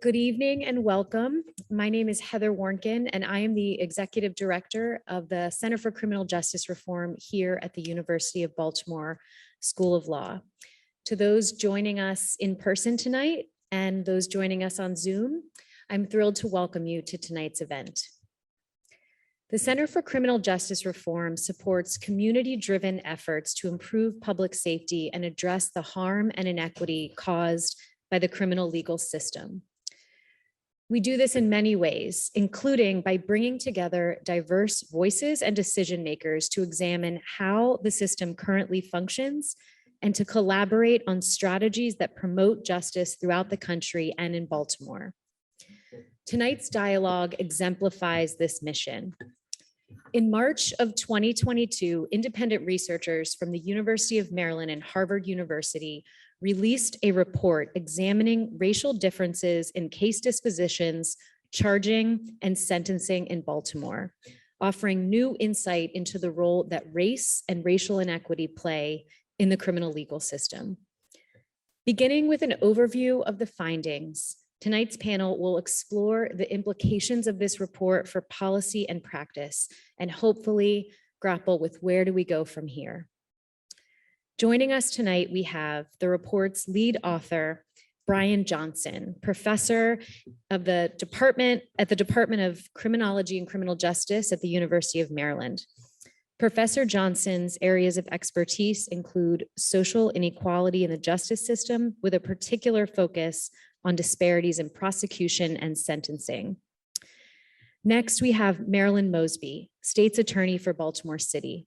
Good evening and welcome. My name is Heather Warnken, and I am the Executive Director of the Center for Criminal Justice Reform here at the University of Baltimore School of Law. To those joining us in person tonight and those joining us on Zoom, I'm thrilled to welcome you to tonight's event. The Center for Criminal Justice Reform supports community-driven efforts to improve public safety and address the harm and inequity caused by the criminal legal system. We do this in many ways, including by bringing together diverse voices and decision makers to examine how the system currently functions and to collaborate on strategies that promote justice throughout the country and in Baltimore. Tonight's dialogue exemplifies this mission. In March of 2022, independent researchers from the University of Maryland and Harvard University released a report examining racial differences in case dispositions, charging, and sentencing in Baltimore, offering new insight into the role that race and racial inequity play in the criminal legal system. Beginning with an overview of the findings, tonight's panel will explore the implications of this report for policy and practice, and hopefully grapple with where do we go from here. Joining us tonight, we have the report's lead author, Brian Johnson, professor of the Department of Criminology and Criminal Justice at the University of Maryland. Professor Johnson's areas of expertise include social inequality in the justice system, with a particular focus on disparities in prosecution and sentencing. Next, we have Marilyn Mosby, state's attorney for Baltimore City.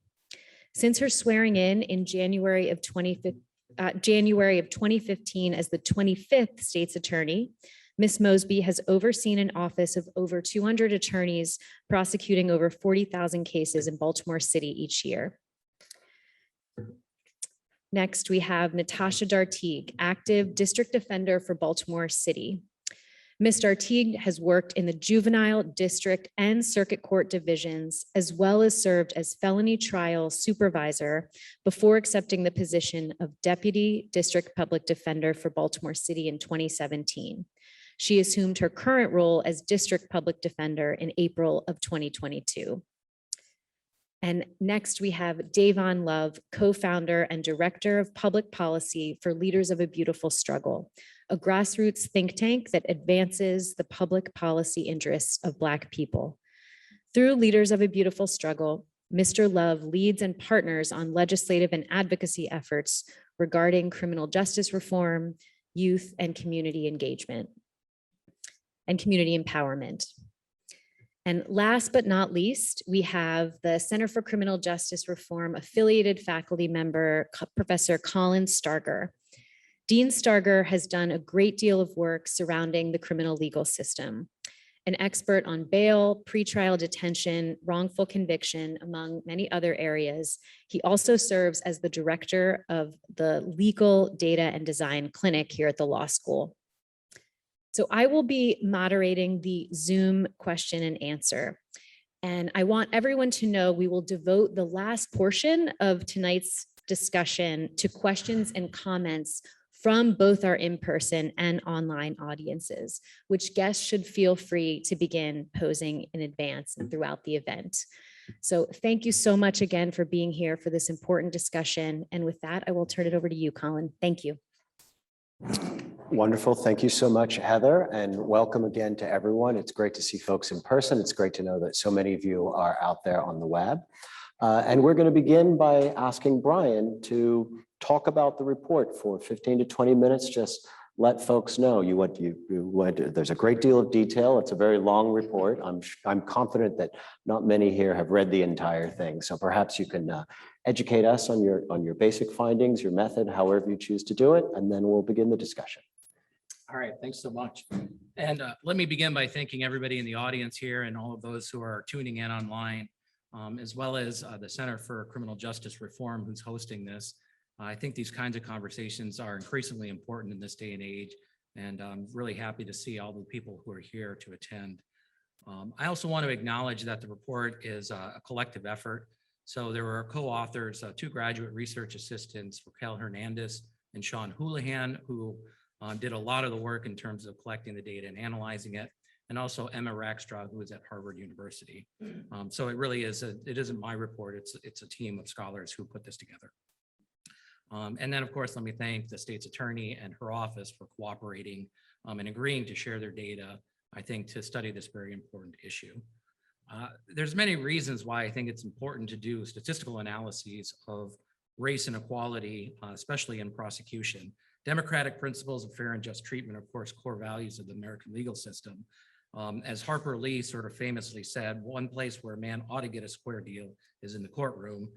Since her swearing in January of 2015 as the 25th state's attorney, Ms. Mosby has overseen an office of over 200 attorneys prosecuting over 40,000 cases in Baltimore City each year. Next, we have Natasha Dartique, active district defender for Baltimore City. Ms. Dartique has worked in the juvenile, district, and circuit court divisions, as well as served as felony trial supervisor before accepting the position of deputy district public defender for Baltimore City in 2017. She assumed her current role as district public defender in April of 2022. And next we have Davon Love, co-founder and director of public policy for Leaders of a Beautiful Struggle, a grassroots think tank that advances the public policy interests of Black people. Through Leaders of a Beautiful Struggle, Mr. Love leads and partners on legislative and advocacy efforts regarding criminal justice reform, youth and community engagement, and community empowerment. And last but not least, we have the Center for Criminal Justice Reform affiliated faculty member, Professor Colin Starger. Dean Starger has done a great deal of work surrounding the criminal legal system. An expert on bail, pretrial detention, wrongful conviction, among many other areas. He also serves as the director of the Legal Data and Design Clinic here at the law school. So I will be moderating the Zoom question and answer. And I want everyone to know we will devote the last portion of tonight's discussion to questions and comments from both our in-person and online audiences, which guests should feel free to begin posing in advance and throughout the event. So thank you so much again for being here for this important discussion. And with that, I will turn it over to you, Colin. Thank you. Wonderful. Thank you so much, Heather, and welcome again to everyone. It's great to see folks in person. It's great to know that so many of you are out there on the web. And we're going to begin by asking Brian to talk about the report for 15 to 20 minutes. Just let folks know there's a great deal of detail. It's a very long report. I'm confident that not many here have read the entire thing. So perhaps you can educate us on your basic findings, your method, however you choose to do it, and then we'll begin the discussion. All right, thanks so much. And let me begin by thanking everybody in the audience here and all of those who are tuning in online, as well as the Center for Criminal Justice Reform who's hosting this. I think these kinds of conversations are increasingly important in this day and age, and I'm really happy to see all the people who are here to attend. I also want to acknowledge that the report is a collective effort. So there were co-authors, two graduate research assistants, Raquel Hernandez and Sean Houlihan, who did a lot of the work in terms of collecting the data and analyzing it, and also Emma Rackstraw, who is at Harvard University. So it really is, it isn't my report, it's a team of scholars who put this together. And then, of course, let me thank the state's attorney and her office for cooperating and agreeing to share their data, I think, to study this very important issue. There's many reasons why I think it's important to do statistical analyses of race inequality, especially in prosecution. Democratic principles of fair and just treatment, of course, core values of the American legal system. As Harper Lee sort of famously said, one place where a man ought to get a square deal is in the courtroom,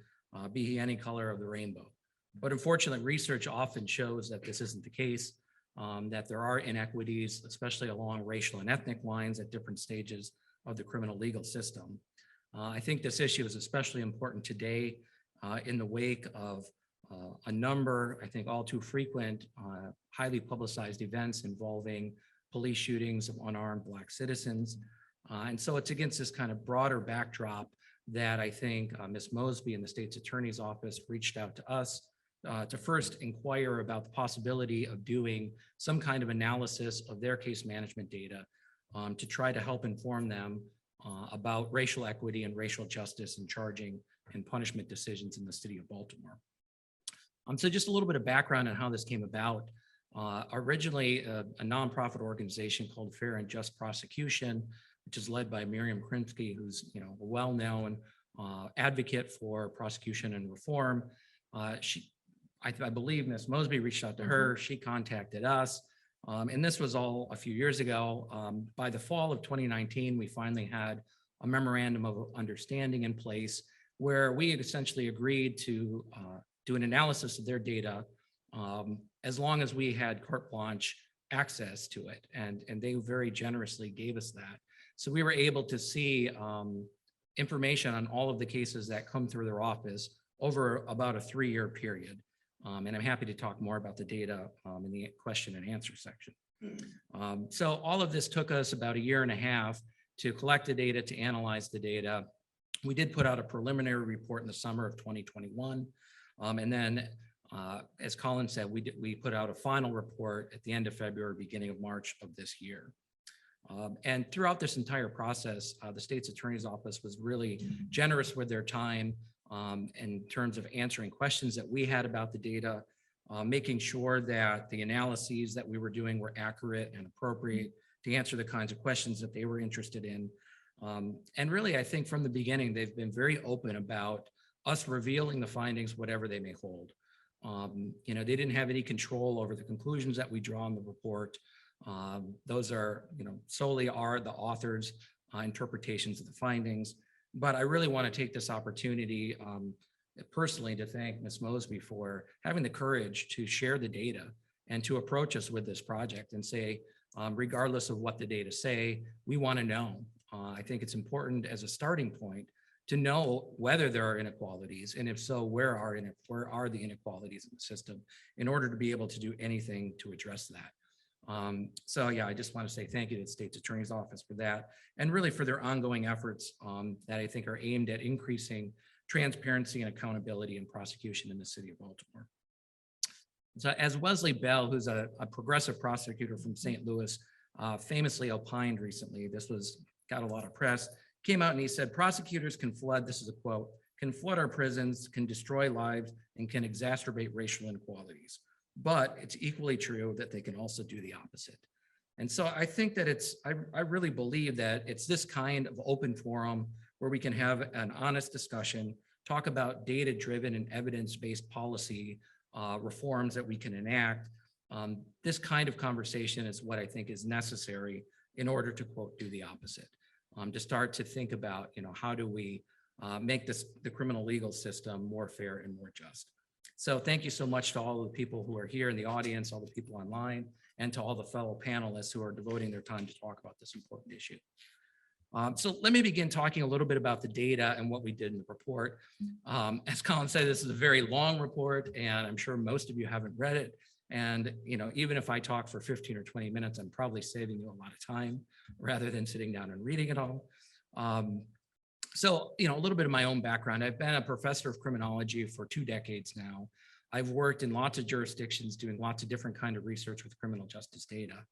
be he any color of the rainbow. But unfortunately, research often shows that this isn't the case, that there are inequities, especially along racial and ethnic lines at different stages of the criminal legal system. I think this issue is especially important today in the wake of a number, I think all too frequent, highly publicized events involving police shootings of unarmed Black citizens. And so it's against this kind of broader backdrop that I think Ms. Mosby and the state's attorney's office reached out to us to first inquire about the possibility of doing some kind of analysis of their case management data to try to help inform them about racial equity and racial justice in charging and punishment decisions in the city of Baltimore. So just a little bit of background on how this came about. Originally, a nonprofit organization called Fair and Just Prosecution, which is led by Miriam Krinsky, who's a well-known advocate for prosecution and reform. I believe Ms. Mosby reached out to her. She contacted us. And this was all a few years ago. By the fall of 2019, we finally had a memorandum of understanding in place where we had essentially agreed to do an analysis of their data as long as we had carte blanche access to it. And they very generously gave us that. So we were able to see information on all of the cases that come through their office over about a 3-year period. And I'm happy to talk more about the data in the question and answer section. So all of this took us about 1.5 years to collect the data, to analyze the data. We did put out a preliminary report in the summer of 2021. And then, as Colin said, we put out a final report at the end of February, beginning of March of this year. And throughout this entire process, the state's attorney's office was really generous with their time in terms of answering questions that we had about the data, making sure that the analyses that we were doing were accurate and appropriate to answer the kinds of questions that they were interested in. And really, I think from the beginning, they've been very open about us revealing the findings, whatever they may hold. They didn't have any control over the conclusions that we draw in the report. Those are, solely are the author's interpretations of the findings. But I really want to take this opportunity personally to thank Ms. Mosby for having the courage to share the data and to approach us with this project and say, regardless of what the data say, we want to know. I think it's important as a starting point to know whether there are inequalities, and if so, where are the inequalities in the system in order to be able to do anything to address that. So yeah, I just want to say thank you to the state's attorney's office for that, and really for their ongoing efforts that I think are aimed at increasing transparency and accountability in prosecution in the city of Baltimore. So as Wesley Bell, who's a progressive prosecutor from St. Louis, famously opined recently, got a lot of press, came out and he said, prosecutors can flood, this is a quote, can flood our prisons, can destroy lives, and can exacerbate racial inequalities. But it's equally true that they can also do the opposite. And so I think that I really believe that it's this kind of open forum where we can have an honest discussion, talk about data-driven and evidence-based policy reforms that we can enact. This kind of conversation is what I think is necessary in order to, quote, do the opposite. To start to think about, how do we make the criminal legal system more fair and more just. So thank you so much to all of the people who are here in the audience, all the people online, and to all the fellow panelists who are devoting their time to talk about this important issue. So let me begin talking a little bit about the data and what we did in the report. As Colin said, this is a very long report, and I'm sure most of you haven't read it. And even if I talk for 15 or 20 minutes, I'm probably saving you a lot of time rather than sitting down and reading it all. So, a little bit of my own background. I've been a professor of criminology for 2 decades now. I've worked in lots of jurisdictions doing lots of different kind of research with criminal justice data.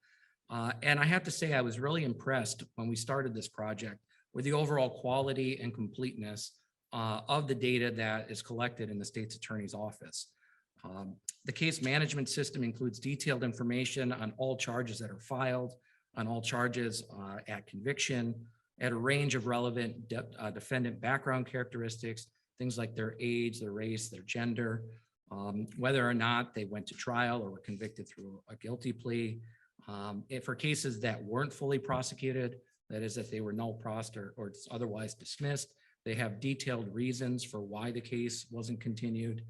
And I have to say, I was really impressed when we started this project with the overall quality and completeness of the data that is collected in the state's attorney's office. The case management system includes detailed information on all charges that are filed, on all charges at conviction, at a range of relevant defendant background characteristics, things like their age, their race, their gender, whether or not they went to trial or were convicted through a guilty plea. For cases that weren't fully prosecuted, that is, if they were null prossed or otherwise dismissed, they have detailed reasons for why the case wasn't continued.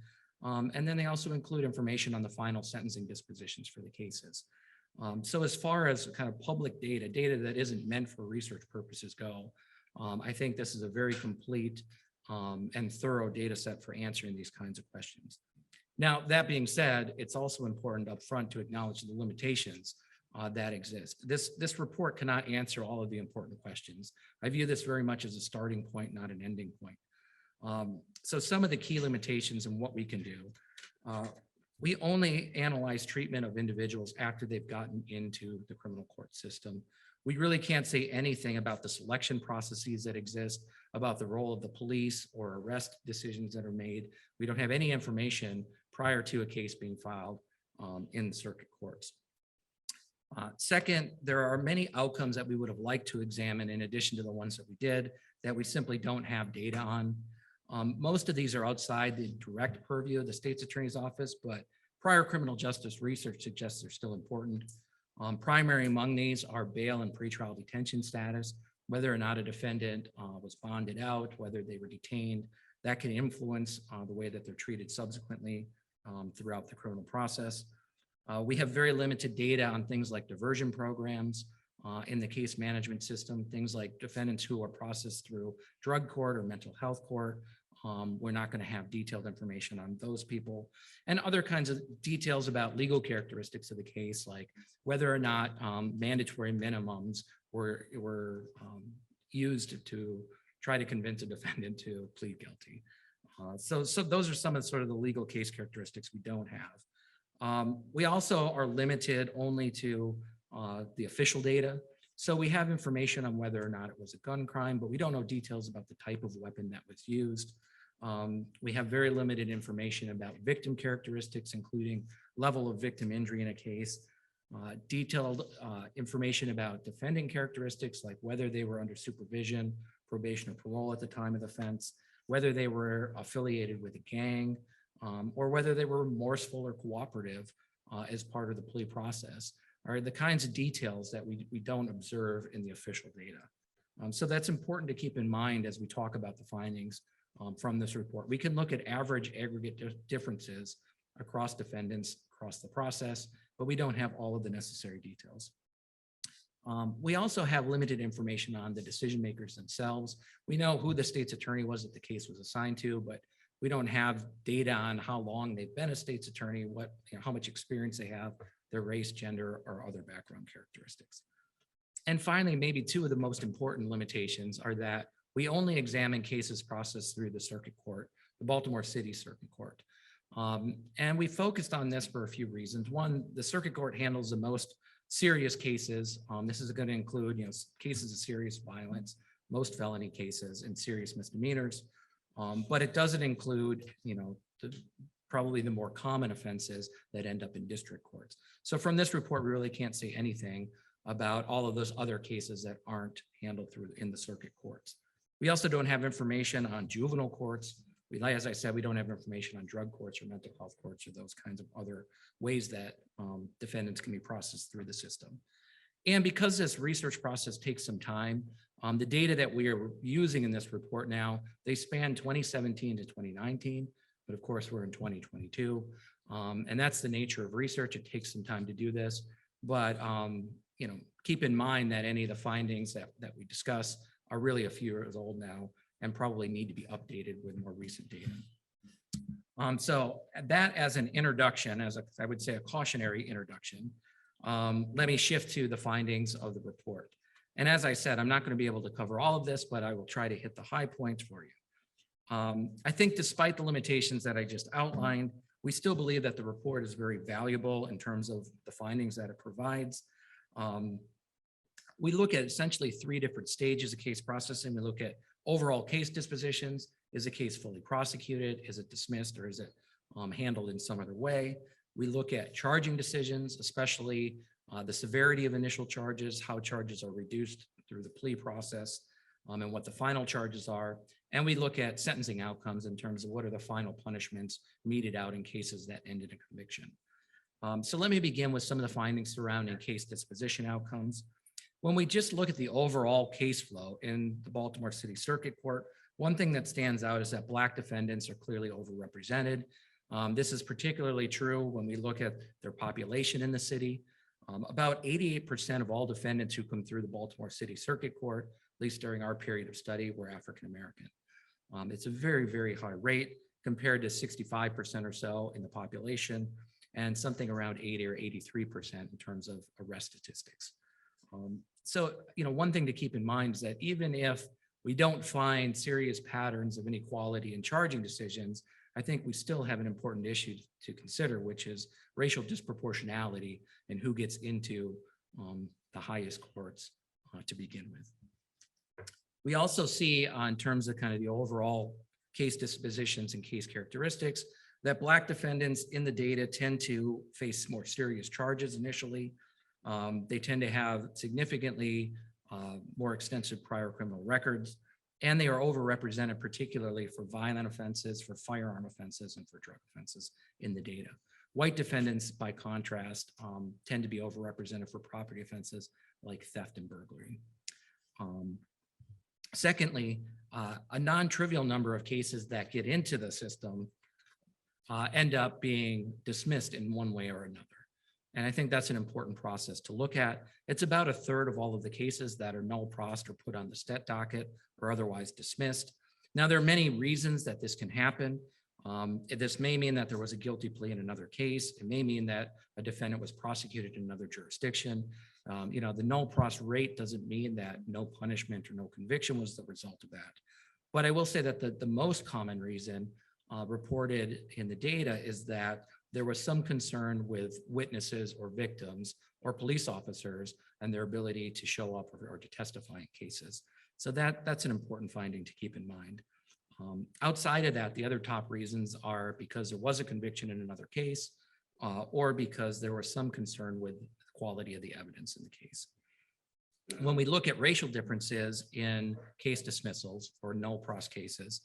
And then they also include information on the final sentencing dispositions for the cases. So as far as kind of public data that isn't meant for research purposes go, I think this is a very complete and thorough data set for answering these kinds of questions. Now, that being said, it's also important up front to acknowledge the limitations that exist. This report cannot answer all of the important questions. I view this very much as a starting point, not an ending point. So some of the key limitations and what we can do. We only analyze treatment of individuals after they've gotten into the criminal court system. We really can't say anything about the selection processes that exist, about the role of the police or arrest decisions that are made. We don't have any information prior to a case being filed in the circuit courts. Second, there are many outcomes that we would have liked to examine in addition to the ones that we did that we simply don't have data on. Most of these are outside the direct purview of the state's attorney's office, but prior criminal justice research suggests they're still important. Primary among these are bail and pretrial detention status, whether or not a defendant was bonded out, whether they were detained. That can influence the way that they're treated subsequently throughout the criminal process. We have very limited data on things like diversion programs in the case management system, things like defendants who are processed through drug court or mental health court. We're not going to have detailed information on those people, and other kinds of details about legal characteristics of the case, like whether or not mandatory minimums were used to try to convince a defendant to plead guilty. So those are some of sort of the legal case characteristics we don't have. We also are limited only to the official data. So we have information on whether or not it was a gun crime, but we don't know details about the type of weapon that was used. We have very limited information about victim characteristics, including level of victim injury in a case, detailed information about defendant characteristics, like whether they were under supervision, probation, or parole at the time of the offense, whether they were affiliated with a gang, or whether they were remorseful or cooperative as part of the plea process, are the kinds of details that we don't observe in the official data. So that's important to keep in mind as we talk about the findings from this report. We can look at average aggregate differences across defendants, across the process, but we don't have all of the necessary details. We also have limited information on the decision makers themselves. We know who the state's attorney was that the case was assigned to, but we don't have data on how long they've been a state's attorney, how much experience they have, their race, gender, or other background characteristics. And finally, maybe two of the most important limitations are that we only examine cases processed through the circuit court, the Baltimore City Circuit Court. And we focused on this for a few reasons. One, the circuit court handles the most serious cases. This is going to include, cases of serious violence, most felony cases, and serious misdemeanors. But it doesn't include, probably the more common offenses that end up in district courts. So from this report, we really can't say anything about all of those other cases that aren't handled in the circuit courts. We also don't have information on juvenile courts. As I said, we don't have information on drug courts or mental health courts or those kinds of other ways that defendants can be processed through the system. And because this research process takes some time, the data that we are using in this report now, they span 2017 to 2019, but of course we're in 2022. And that's the nature of research. It takes some time to do this, but keep in mind that any of the findings that we discuss are really a few years old now and probably need to be updated with more recent data. So that as an introduction, I would say a cautionary introduction, let me shift to the findings of the report. And as I said, I'm not going to be able to cover all of this, but I will try to hit the high points for you. I think despite the limitations that I just outlined, We still believe that the report is very valuable in terms of the findings that it provides. We look at essentially 3 different stages of case processing. We look at overall case dispositions. Is a case fully prosecuted? Is it dismissed, or is it handled in some other way? We look at charging decisions, especially the severity of initial charges, how charges are reduced through the plea process, and what the final charges are. And we look at sentencing outcomes in terms of what are the final punishments meted out in cases that ended in conviction. So let me begin with some of the findings surrounding case disposition outcomes. When we just look at the overall case flow in the Baltimore City Circuit Court, one thing that stands out is that Black defendants are clearly overrepresented. This is particularly true when we look at their population in the city. About 88% of all defendants who come through the Baltimore City Circuit Court, at least during our period of study, were African American. It's a very, very high rate compared to 65% or so in the population, and something around 80 or 83% in terms of arrest statistics. So, one thing to keep in mind is that even if we don't find serious patterns of inequality in charging decisions, I think we still have an important issue to consider, which is racial disproportionality and who gets into the highest courts to begin with. We also see in terms of kind of the overall case dispositions and case characteristics that Black defendants in the data tend to face more serious charges initially. They tend to have significantly more extensive prior criminal records, and they are overrepresented particularly for violent offenses, for firearm offenses, and for drug offenses in the data. White defendants, by contrast, tend to be overrepresented for property offenses like theft and burglary. Secondly, a non-trivial number of cases that get into the system end up being dismissed in one way or another. And I think that's an important process to look at. It's about 1/3 of all of the cases that are null prost or put on the stat docket or otherwise dismissed. Now, there are many reasons that this can happen. This may mean that there was a guilty plea in another case. It may mean that a defendant was prosecuted in another jurisdiction. The null prost rate doesn't mean that no punishment or no conviction was the result of that. But I will say that the most common reason reported in the data is that there was some concern with witnesses or victims or police officers and their ability to show up or to testify in cases. So that's an important finding to keep in mind. Outside of that, the other top reasons are because there was a conviction in another case or because there was some concern with the quality of the evidence in the case. When we look at racial differences in case dismissals or null prost cases,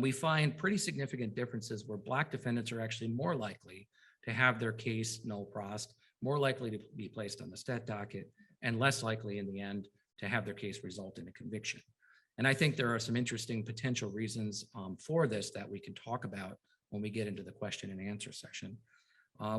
we find pretty significant differences where Black defendants are actually more likely to have their case null prost, more likely to be placed on the stat docket, and less likely in the end to have their case result in a conviction. And I think there are some interesting potential reasons for this that we can talk about when we get into the question and answer session.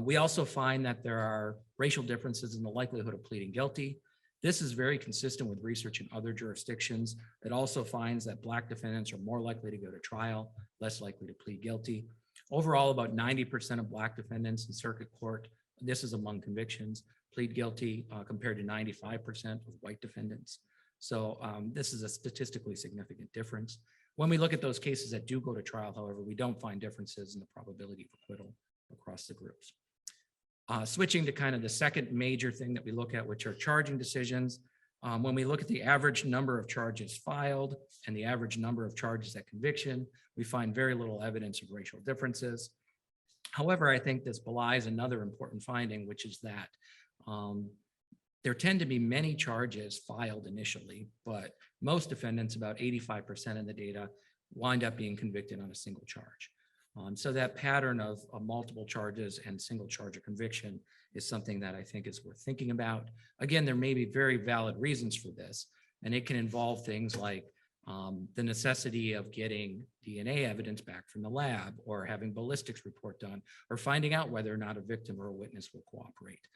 We also find that there are racial differences in the likelihood of pleading guilty. This is very consistent with research in other jurisdictions that also finds that Black defendants are more likely to go to trial, less likely to plead guilty. Overall, about 90% of Black defendants in circuit court, this is among convictions, plead guilty compared to 95% of white defendants. So this is a statistically significant difference. When we look at those cases that do go to trial, however, we don't find differences in the probability of acquittal across the groups. Switching to kind of the second major thing that we look at, which are charging decisions. When we look at the average number of charges filed and the average number of charges at conviction, we find very little evidence of racial differences. However, I think this belies another important finding, which is that there tend to be many charges filed initially, but most defendants, about 85% of the data, wind up being convicted on a single charge. So that pattern of multiple charges and single charge of conviction is something that I think is worth thinking about. Again, there may be very valid reasons for this, and it can involve things like the necessity of getting DNA evidence back from the lab, or having ballistics report done, or finding out whether or not a victim or a witness will cooperate.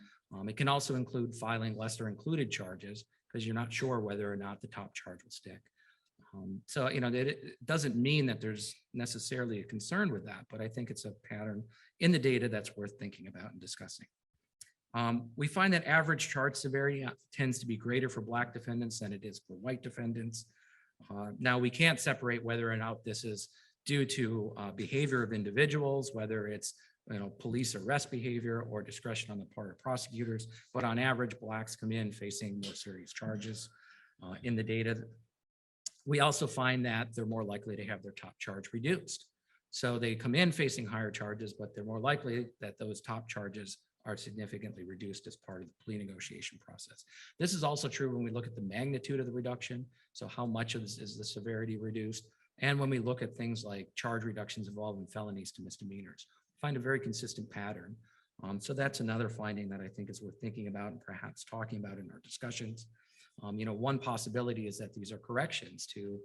It can also include filing lesser included charges because you're not sure whether or not the top charge will stick. So, it doesn't mean that there's necessarily a concern with that, but I think it's a pattern in the data that's worth thinking about and discussing. We find that average charge severity tends to be greater for Black defendants than it is for white defendants. Now, we can't separate whether or not this is due to behavior of individuals, whether it's police arrest behavior or discretion on the part of prosecutors, but on average, Blacks come in facing more serious charges in the data. We also find that they're more likely to have their top charge reduced. So they come in facing higher charges, but they're more likely that those top charges are significantly reduced as part of the plea negotiation process. This is also true when we look at the magnitude of the reduction. So how much of this is the severity reduced? And when we look at things like charge reductions involving felonies to misdemeanors, find a very consistent pattern. So that's another finding that I think is worth thinking about and perhaps talking about in our discussions. One possibility is that these are corrections to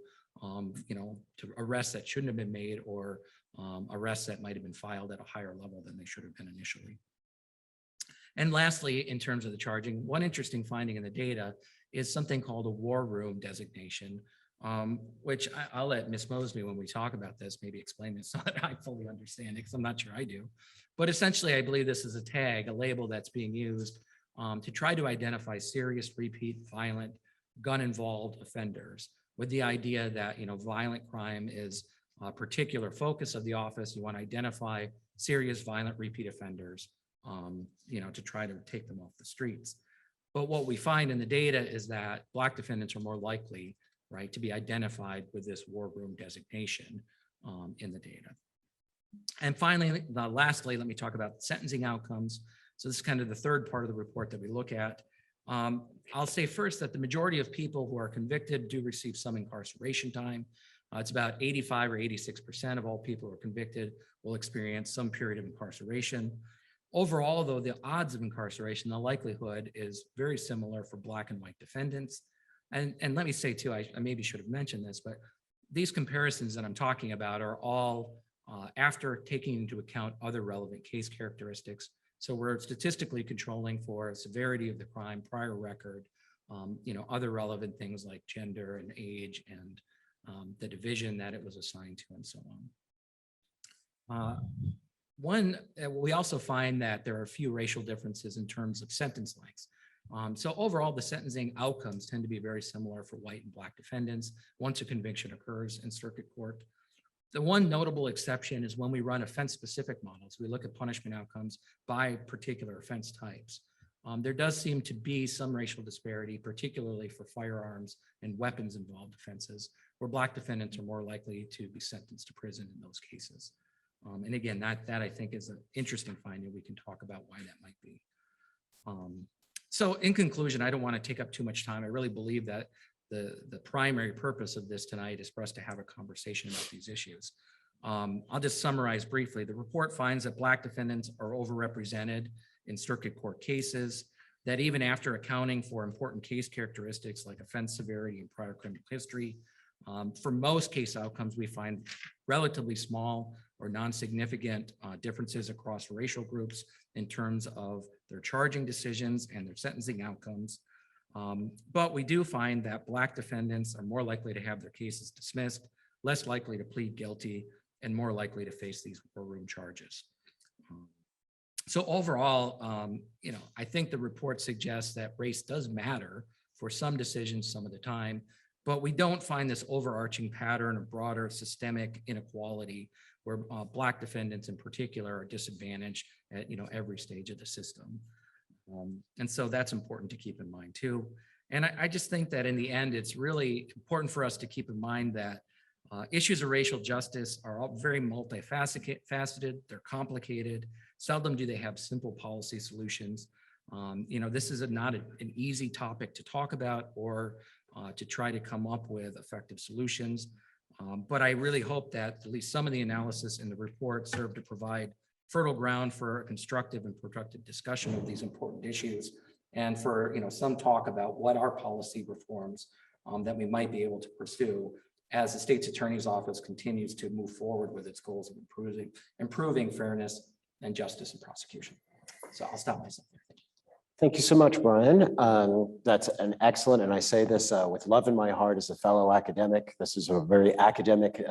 arrests that shouldn't have been made or arrests that might have been filed at a higher level than they should have been initially. And lastly, in terms of the charging, one interesting finding in the data is something called a war room designation, which I'll let Ms. Mosby, when we talk about this, maybe explain this so that I fully understand it, because I'm not sure I do. But essentially, I believe this is a tag, a label that's being used to try to identify serious, repeat, violent, gun-involved offenders, with the idea that violent crime is a particular focus of the office. You want to identify serious, violent, repeat offenders, to try to take them off the streets. But what we find in the data is that Black defendants are more likely, right, to be identified with this war room designation in the data. And finally, lastly, let me talk about sentencing outcomes. So this is kind of the third part of the report that we look at. I'll say first that the majority of people who are convicted do receive some incarceration time. It's about 85 or 86% of all people who are convicted will experience some period of incarceration. Overall, though, the odds of incarceration, the likelihood is very similar for Black and white defendants. And let me say too, I maybe should have mentioned this, but these comparisons that I'm talking about are all after taking into account other relevant case characteristics. So we're statistically controlling for severity of the crime, prior record, other relevant things like gender and age and the division that it was assigned to and so on. We also find that there are a few racial differences in terms of sentence lengths. So overall, the sentencing outcomes tend to be very similar for white and Black defendants once a conviction occurs in circuit court. The one notable exception is when we run offense-specific models. We look at punishment outcomes by particular offense types. There does seem to be some racial disparity, particularly for firearms and weapons-involved offenses, where Black defendants are more likely to be sentenced to prison in those cases. And again, that I think is an interesting finding. We can talk about why that might be. So in conclusion, I don't want to take up too much time. I really believe that the primary purpose of this tonight is for us to have a conversation about these issues. I'll just summarize briefly. The report finds that Black defendants are overrepresented in circuit court cases, that even after accounting for important case characteristics like offense severity and prior criminal history, for most case outcomes, we find relatively small or non-significant differences across racial groups in terms of their charging decisions and their sentencing outcomes. But we do find that Black defendants are more likely to have their cases dismissed, less likely to plead guilty, and more likely to face these war room charges. So overall, I think the report suggests that race does matter for some decisions some of the time, but we don't find this overarching pattern of broader systemic inequality where Black defendants in particular are disadvantaged at every stage of the system. And so that's important to keep in mind too. And I just think that in the end, it's really important for us to keep in mind that issues of racial justice are all very multifaceted, they're complicated. Seldom do they have simple policy solutions. This is not an easy topic to talk about or to try to come up with effective solutions. But I really hope that at least some of the analysis in the report serve to provide fertile ground for a constructive and productive discussion of these important issues, and for some talk about what are policy reforms that we might be able to pursue as the state's attorney's office continues to move forward with its goals of improving fairness and justice in prosecution. So I'll stop myself there. Thank you. Thank you so much, Brian. That's an excellent, and I say this with love in my heart as a fellow academic. This is a very academic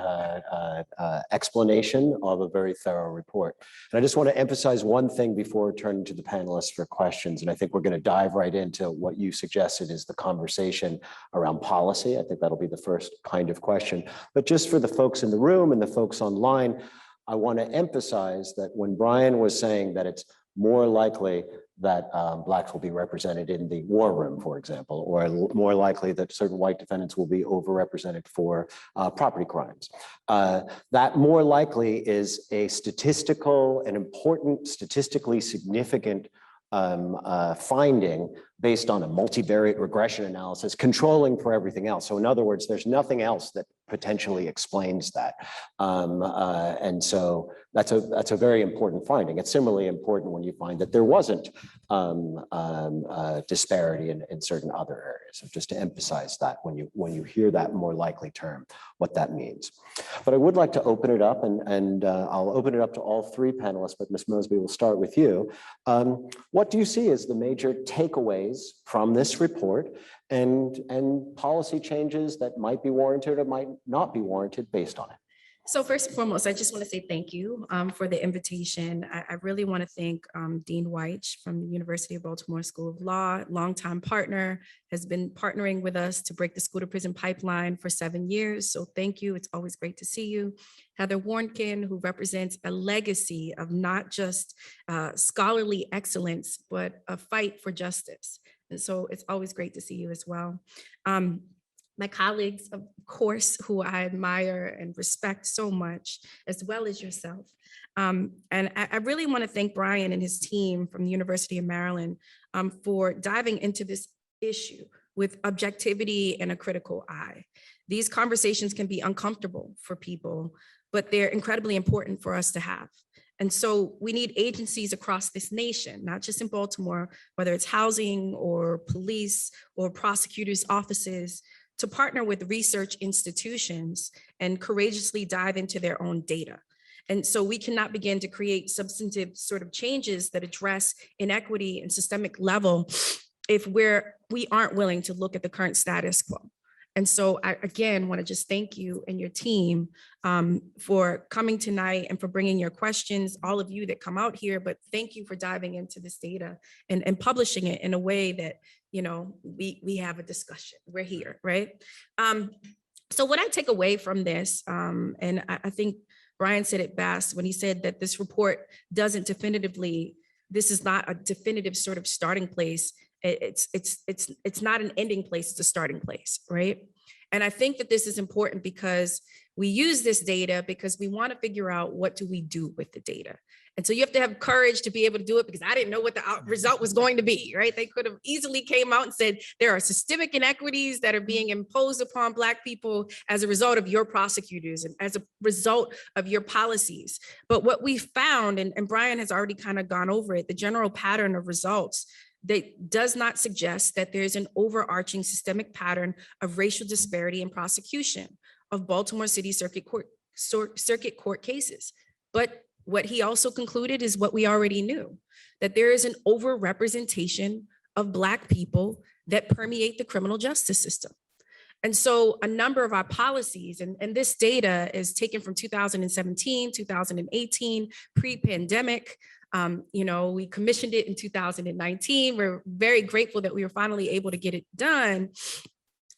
explanation of a very thorough report. And I just want to emphasize one thing before turning to the panelists for questions. And I think we're going to dive right into what you suggested is the conversation around policy. I think that'll be the first kind of question. But just for the folks in the room and the folks online, I want to emphasize that when Brian was saying that it's more likely that Blacks will be represented in the war room, for example, or more likely that certain white defendants will be overrepresented for property crimes. That more likely is a an important, statistically significant finding based on a multivariate regression analysis controlling for everything else. So in other words, there's nothing else that potentially explains that. And so that's a very important finding. It's similarly important when you find that there wasn't disparity in certain other areas. So just to emphasize that when you hear that more likely term, what that means. But I would like to open it up, and I'll open it up to all three panelists, but Ms. Mosby, we'll start with you. What do you see as the major takeaways from this report and policy changes that might be warranted or might not be warranted based on it? So first and foremost, I just want to say thank you for the invitation. I really want to thank Dean Weich from the University of Baltimore School of Law, longtime partner, has been partnering with us to break the school to prison pipeline for 7 years. So thank you. It's always great to see you. Heather Warnkin, who represents a legacy of not just scholarly excellence, but a fight for justice. And so it's always great to see you as well. My colleagues, of course, who I admire and respect so much, as well as yourself. And I really want to thank Brian and his team from the University of Maryland for diving into this issue with objectivity and a critical eye. These conversations can be uncomfortable for people, but they're incredibly important for us to have. And so we need agencies across this nation, not just in Baltimore, whether it's housing or police or prosecutors' offices, to partner with research institutions and courageously dive into their own data. And so we cannot begin to create substantive sort of changes that address inequity and systemic level if we aren't willing to look at the current status quo. And so I, again, want to just thank you and your team for coming tonight and for bringing your questions, all of you that come out here, but thank you for diving into this data and publishing it in a way that, you know, we have a discussion. We're here, right? So what I take away from this, and I think Brian said it best when he said that this report doesn't definitively, this is not a definitive sort of starting place. It's not an ending place, it's a starting place, right? And I think that this is important because we use this data because we want to figure out what do we do with the data. And so you have to have courage to be able to do it, because I didn't know what the result was going to be, right? They could have easily came out and said, there are systemic inequities that are being imposed upon Black people as a result of your prosecutors and as a result of your policies. But what we found, and Brian has already kind of gone over it, the general pattern of results that does not suggest that there's an overarching systemic pattern of racial disparity in prosecution of Baltimore City Circuit Court cases. But what he also concluded is what we already knew, that there is an overrepresentation of Black people that permeate the criminal justice system. And so a number of our policies, and this data is taken from 2017, 2018, pre-pandemic. You know, we commissioned it in 2019. We're very grateful that we were finally able to get it done.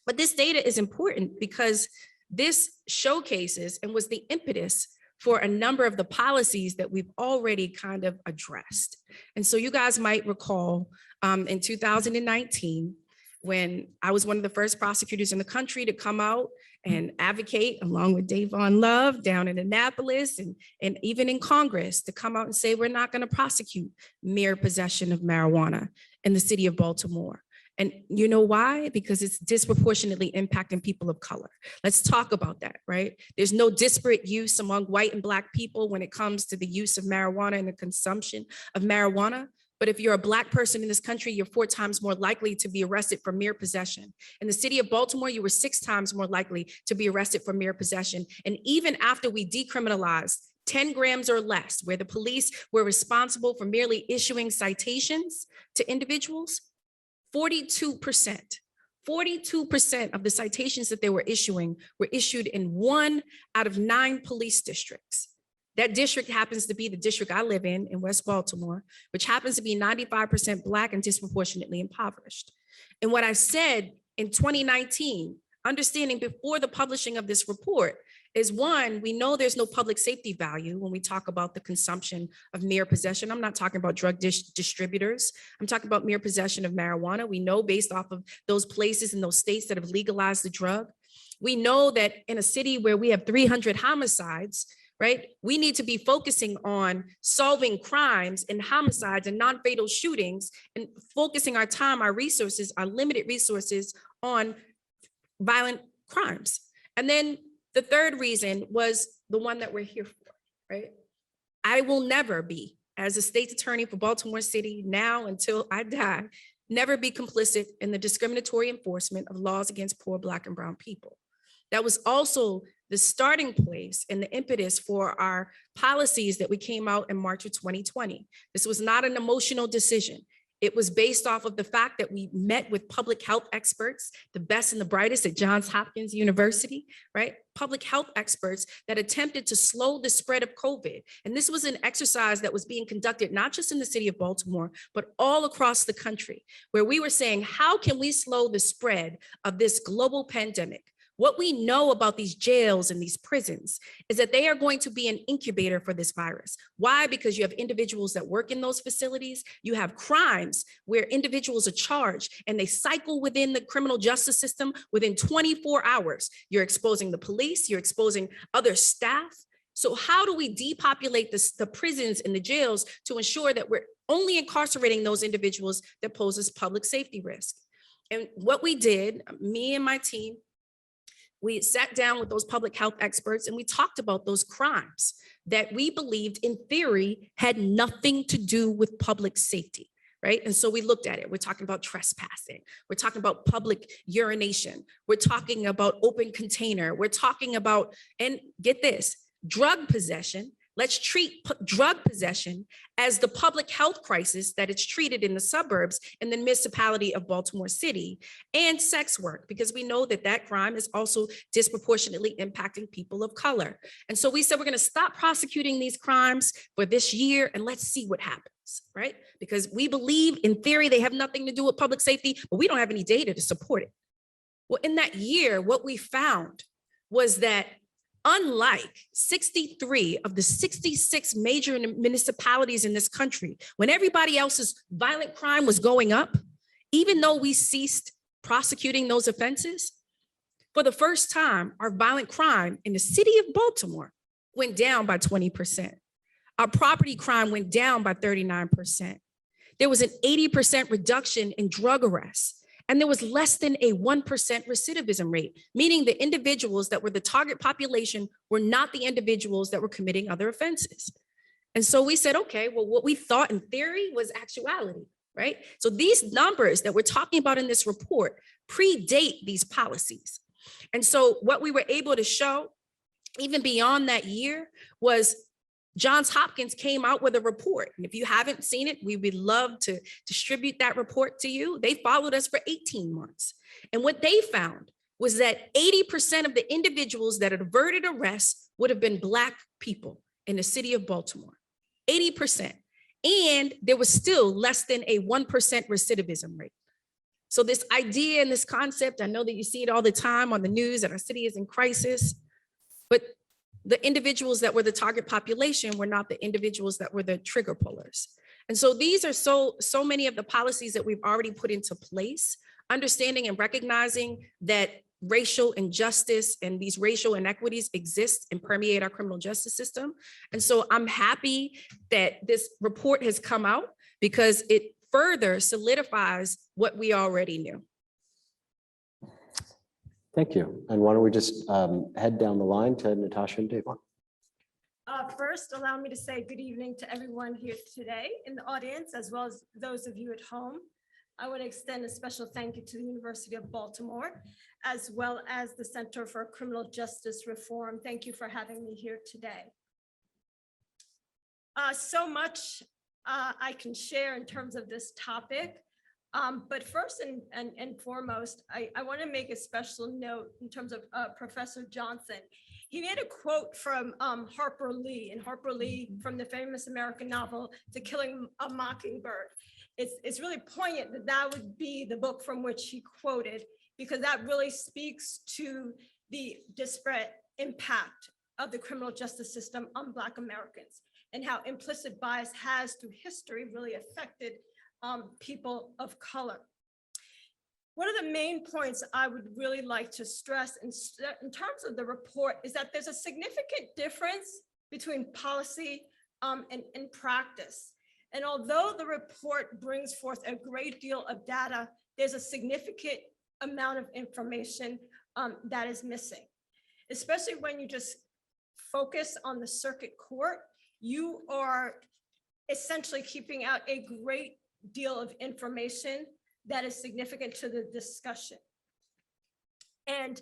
But this data is important because this showcases and was the impetus for a number of the policies that we've already kind of addressed. And so you guys might recall in 2019, when I was one of the first prosecutors in the country to come out and advocate, along with Davon Love down in Annapolis and even in Congress, to come out and say, we're not going to prosecute mere possession of marijuana in the city of Baltimore. And you know why? Because it's disproportionately impacting people of color. Let's talk about that, right? There's no disparate use among white and Black people when it comes to the use of marijuana and the consumption of marijuana. But if you're a Black person in this country, you're 4 times more likely to be arrested for mere possession. In the city of Baltimore, you were 6 times more likely to be arrested for mere possession. And even after we decriminalized 10 grams or less, where the police were responsible for merely issuing citations to individuals, 42% of the citations that they were issuing were issued in 1 out of 9 police districts. That district happens to be the district I live in West Baltimore, which happens to be 95% Black and disproportionately impoverished. And what I said in 2019 understanding before the publishing of this report is, one, we know there's no public safety value when we talk about the consumption of mere possession. I'm not talking about drug distributors. I'm talking about mere possession of marijuana. We know based off of those places in those states that have legalized the drug. We know that in a city where we have 300 homicides, right, we need to be focusing on solving crimes and homicides and non-fatal shootings and focusing our time, our resources, our limited resources on violent crimes. And then the third reason was the one that we're here for, right? I will never be, as a state's attorney for Baltimore City now until I die, never be complicit in the discriminatory enforcement of laws against poor Black and brown people. That was also the starting place and the impetus for our policies that we came out in March of 2020. This was not an emotional decision. It was based off of the fact that we met with public health experts, the best and the brightest at Johns Hopkins University, right? Public health experts that attempted to slow the spread of COVID. And this was an exercise that was being conducted not just in the city of Baltimore, but all across the country, where we were saying, how can we slow the spread of this global pandemic? What we know about these jails and these prisons is that they are going to be an incubator for this virus. Why? Because you have individuals that work in those facilities. You have crimes where individuals are charged and they cycle within the criminal justice system within 24 hours. You're exposing the police, you're exposing other staff. So how do we depopulate the prisons and the jails to ensure that we're only incarcerating those individuals that poses public safety risk? And what we did, me and my team, we sat down with those public health experts and we talked about those crimes that we believed in theory had nothing to do with public safety, right? And so we looked at it. We're talking about trespassing. We're talking about public urination. We're talking about open container. We're talking about, and get this, drug possession. Let's treat drug possession as the public health crisis that it's treated in the suburbs in the municipality of Baltimore City, and sex work, because we know that that crime is also disproportionately impacting people of color. And so we said, we're going to stop prosecuting these crimes for this year and let's see what happens, right? Because we believe in theory they have nothing to do with public safety, but we don't have any data to support it. Well, in that year, what we found was that unlike 63 of the 66 major municipalities in this country, when everybody else's violent crime was going up, even though we ceased prosecuting those offenses, for the first time, our violent crime in the city of Baltimore went down by 20%. Our property crime went down by 39%. There was an 80% reduction in drug arrests. And there was less than a 1% recidivism rate, meaning the individuals that were the target population were not the individuals that were committing other offenses. And so we said, okay, well, what we thought in theory was actuality, right? So these numbers that we're talking about in this report predate these policies. And so what we were able to show, even beyond that year, was Johns Hopkins came out with a report. And if you haven't seen it, we would love to distribute that report to you. They followed us for 18 months. And what they found was that 80% of the individuals that had averted arrest would have been Black people in the city of Baltimore, 80%. And there was still less than a 1% recidivism rate. So this idea and this concept, I know that you see it all the time on the news that our city is in crisis, but the individuals that were the target population were not the individuals that were the trigger pullers. And so these are so many of the policies that we've already put into place, understanding and recognizing that racial injustice and these racial inequities exist and permeate our criminal justice system. And so I'm happy that this report has come out because it further solidifies what we already knew. Thank you. And why don't we just head down the line to Natasha and Davon. First, allow me to say good evening to everyone here today in the audience, as well as those of you at home. I want to extend a special thank you to the University of Baltimore, as well as the Center for Criminal Justice Reform. Thank you for having me here today. So much I can share in terms of this topic. But first and foremost, I want to make a special note in terms of Professor Johnson. He made a quote from Harper Lee, and Harper Lee from the famous American novel, To Kill a Mockingbird. It's really poignant that that would be the book from which he quoted. because that really speaks to the disparate impact of the criminal justice system on Black Americans and how implicit bias has through history really affected people of color. One of the main points I would really like to stress in terms of the report is that there's a significant difference between policy and practice. And although the report brings forth a great deal of data, there's a significant amount of information that is missing, especially when you just focus on the circuit court. You are essentially keeping out a great deal of information that is significant to the discussion. And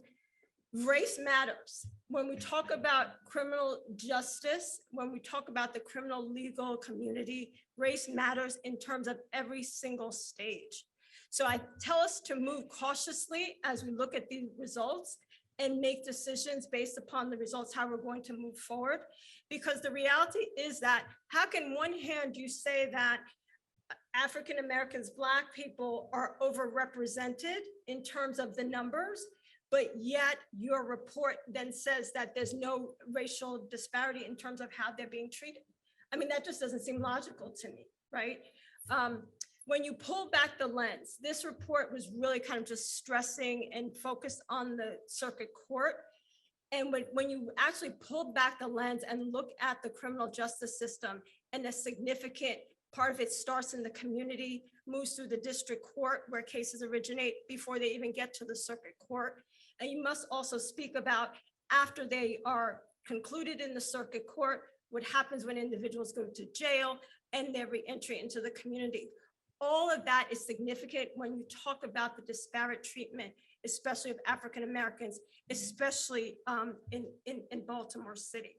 race matters. When we talk about criminal justice, when we talk about the criminal legal community, race matters in terms of every single stage. So I tell us to move cautiously as we look at the results and make decisions based upon the results, how we're going to move forward. Because the reality is that how can one hand you say that African Americans, Black people are overrepresented in terms of the numbers, but yet your report then says that there's no racial disparity in terms of how they're being treated? I mean, that just doesn't seem logical to me, right? When you pull back the lens, this report was really kind of just stressing and focused on the circuit court. And when you actually pull back the lens and look at the criminal justice system, and a significant part of it starts in the community, moves through the district court where cases originate before they even get to the circuit court. And you must also speak about after they are concluded in the circuit court, what happens when individuals go to jail and their reentry into the community. All of that is significant when you talk about the disparate treatment, especially of African Americans, especially in Baltimore City.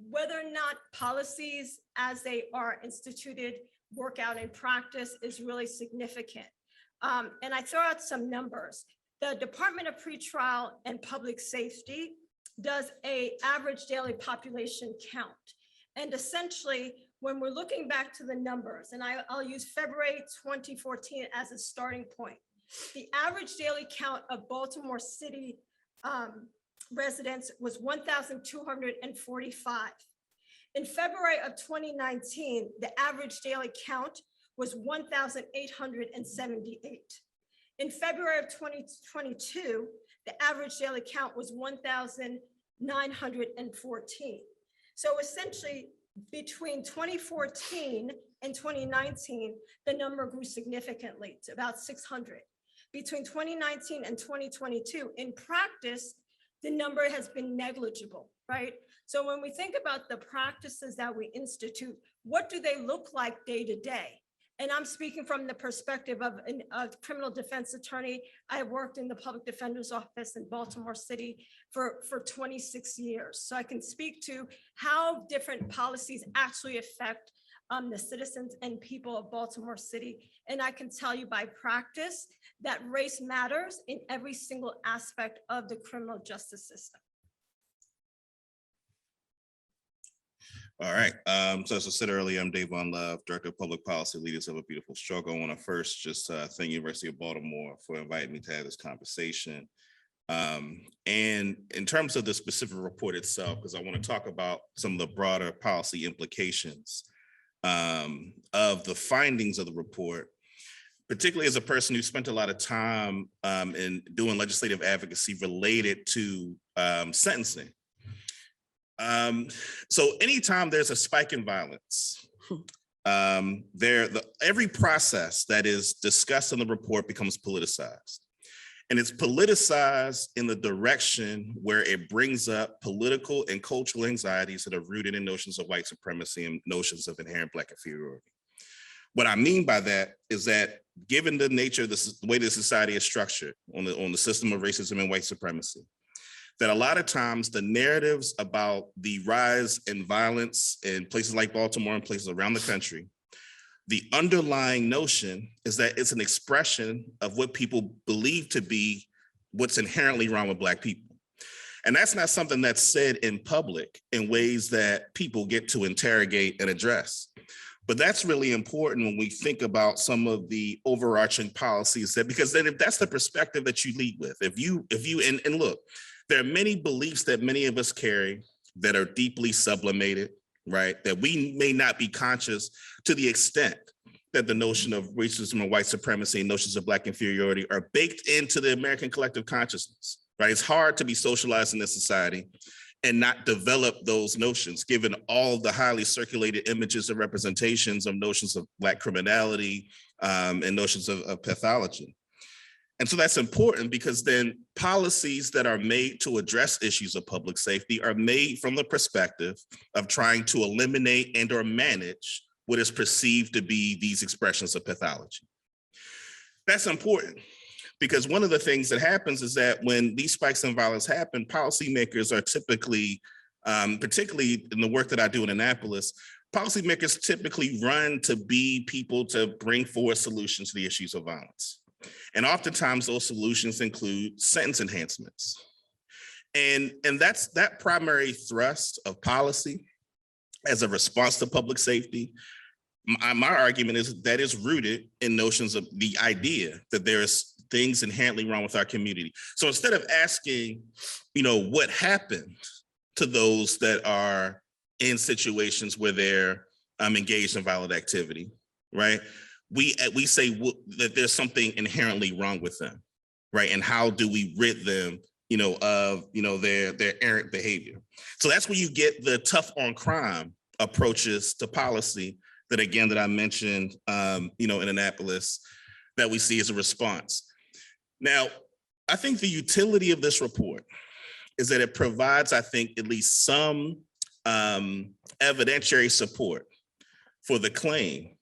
Whether or not policies as they are instituted work out in practice is really significant. And I throw out some numbers. The Department of Pretrial and Public Safety does an average daily population count. And essentially, when we're looking back to the numbers, and I'll use February 2014 as a starting point, the average daily count of Baltimore City residents was 1,245. In February of 2019, the average daily count was 1,878. In February of 2022, the average daily count was 1,914. So essentially, between 2014 and 2019, the number grew significantly to about 600. Between 2019 and 2022, in practice, the number has been negligible, right? So when we think about the practices that we institute, what do they look like day to day? And I'm speaking from the perspective of a criminal defense attorney. I worked in the public defender's office in Baltimore City for 26 years. So I can speak to how different policies actually affect the citizens and people of Baltimore City. And I can tell you by practice that race matters in every single aspect of the criminal justice system. All right. So as I said earlier, I'm Davon Love, Director of Public Policy, Leaders of a Beautiful Struggle. I want to first just thank University of Baltimore for inviting me to have this conversation. And in terms of the specific report itself, because I want to talk about some of the broader policy implications of the findings of the report, particularly as a person who spent a lot of time in doing legislative advocacy related to sentencing. So anytime there's a spike in violence, every process that is discussed in the report becomes politicized. And it's politicized in the direction where it brings up political and cultural anxieties that are rooted in notions of white supremacy and notions of inherent Black inferiority. What I mean by that is that given the nature of the way the society is structured on the system of racism and white supremacy, that a lot of times the narratives about the rise in violence in places like Baltimore and places around the country, the underlying notion is that it's an expression of what people believe to be what's inherently wrong with Black people. And that's not something that's said in public in ways that people get to interrogate and address. But that's really important when we think about some of the overarching policies because then if that's the perspective that you lead with, and look, there are many beliefs that many of us carry that are deeply sublimated, right? That we may not be conscious to the extent that the notion of racism and white supremacy and notions of Black inferiority are baked into the American collective consciousness, right? It's hard to be socialized in this society and not develop those notions, given all the highly circulated images and representations of notions of Black criminality and notions of pathology. And so that's important because then policies that are made to address issues of public safety are made from the perspective of trying to eliminate and or manage what is perceived to be these expressions of pathology. That's important because one of the things that happens is that when these spikes in violence happen, policymakers are typically, particularly in the work that I do in Annapolis, policymakers typically run to be people to bring forward solutions to the issues of violence. And oftentimes those solutions include sentence enhancements. And that's that primary thrust of policy as a response to public safety. My argument is that is rooted in notions of the idea that there's things inherently wrong with our community. So instead of asking, what happened to those that are in situations where they're engaged in violent activity, right? We say that there's something inherently wrong with them, right? And how do we rid them, of their errant behavior? So that's where you get the tough on crime approaches to policy that I mentioned, in Annapolis, that we see as a response. Now, I think the utility of this report is that it provides, I think, at least some evidentiary support for the claim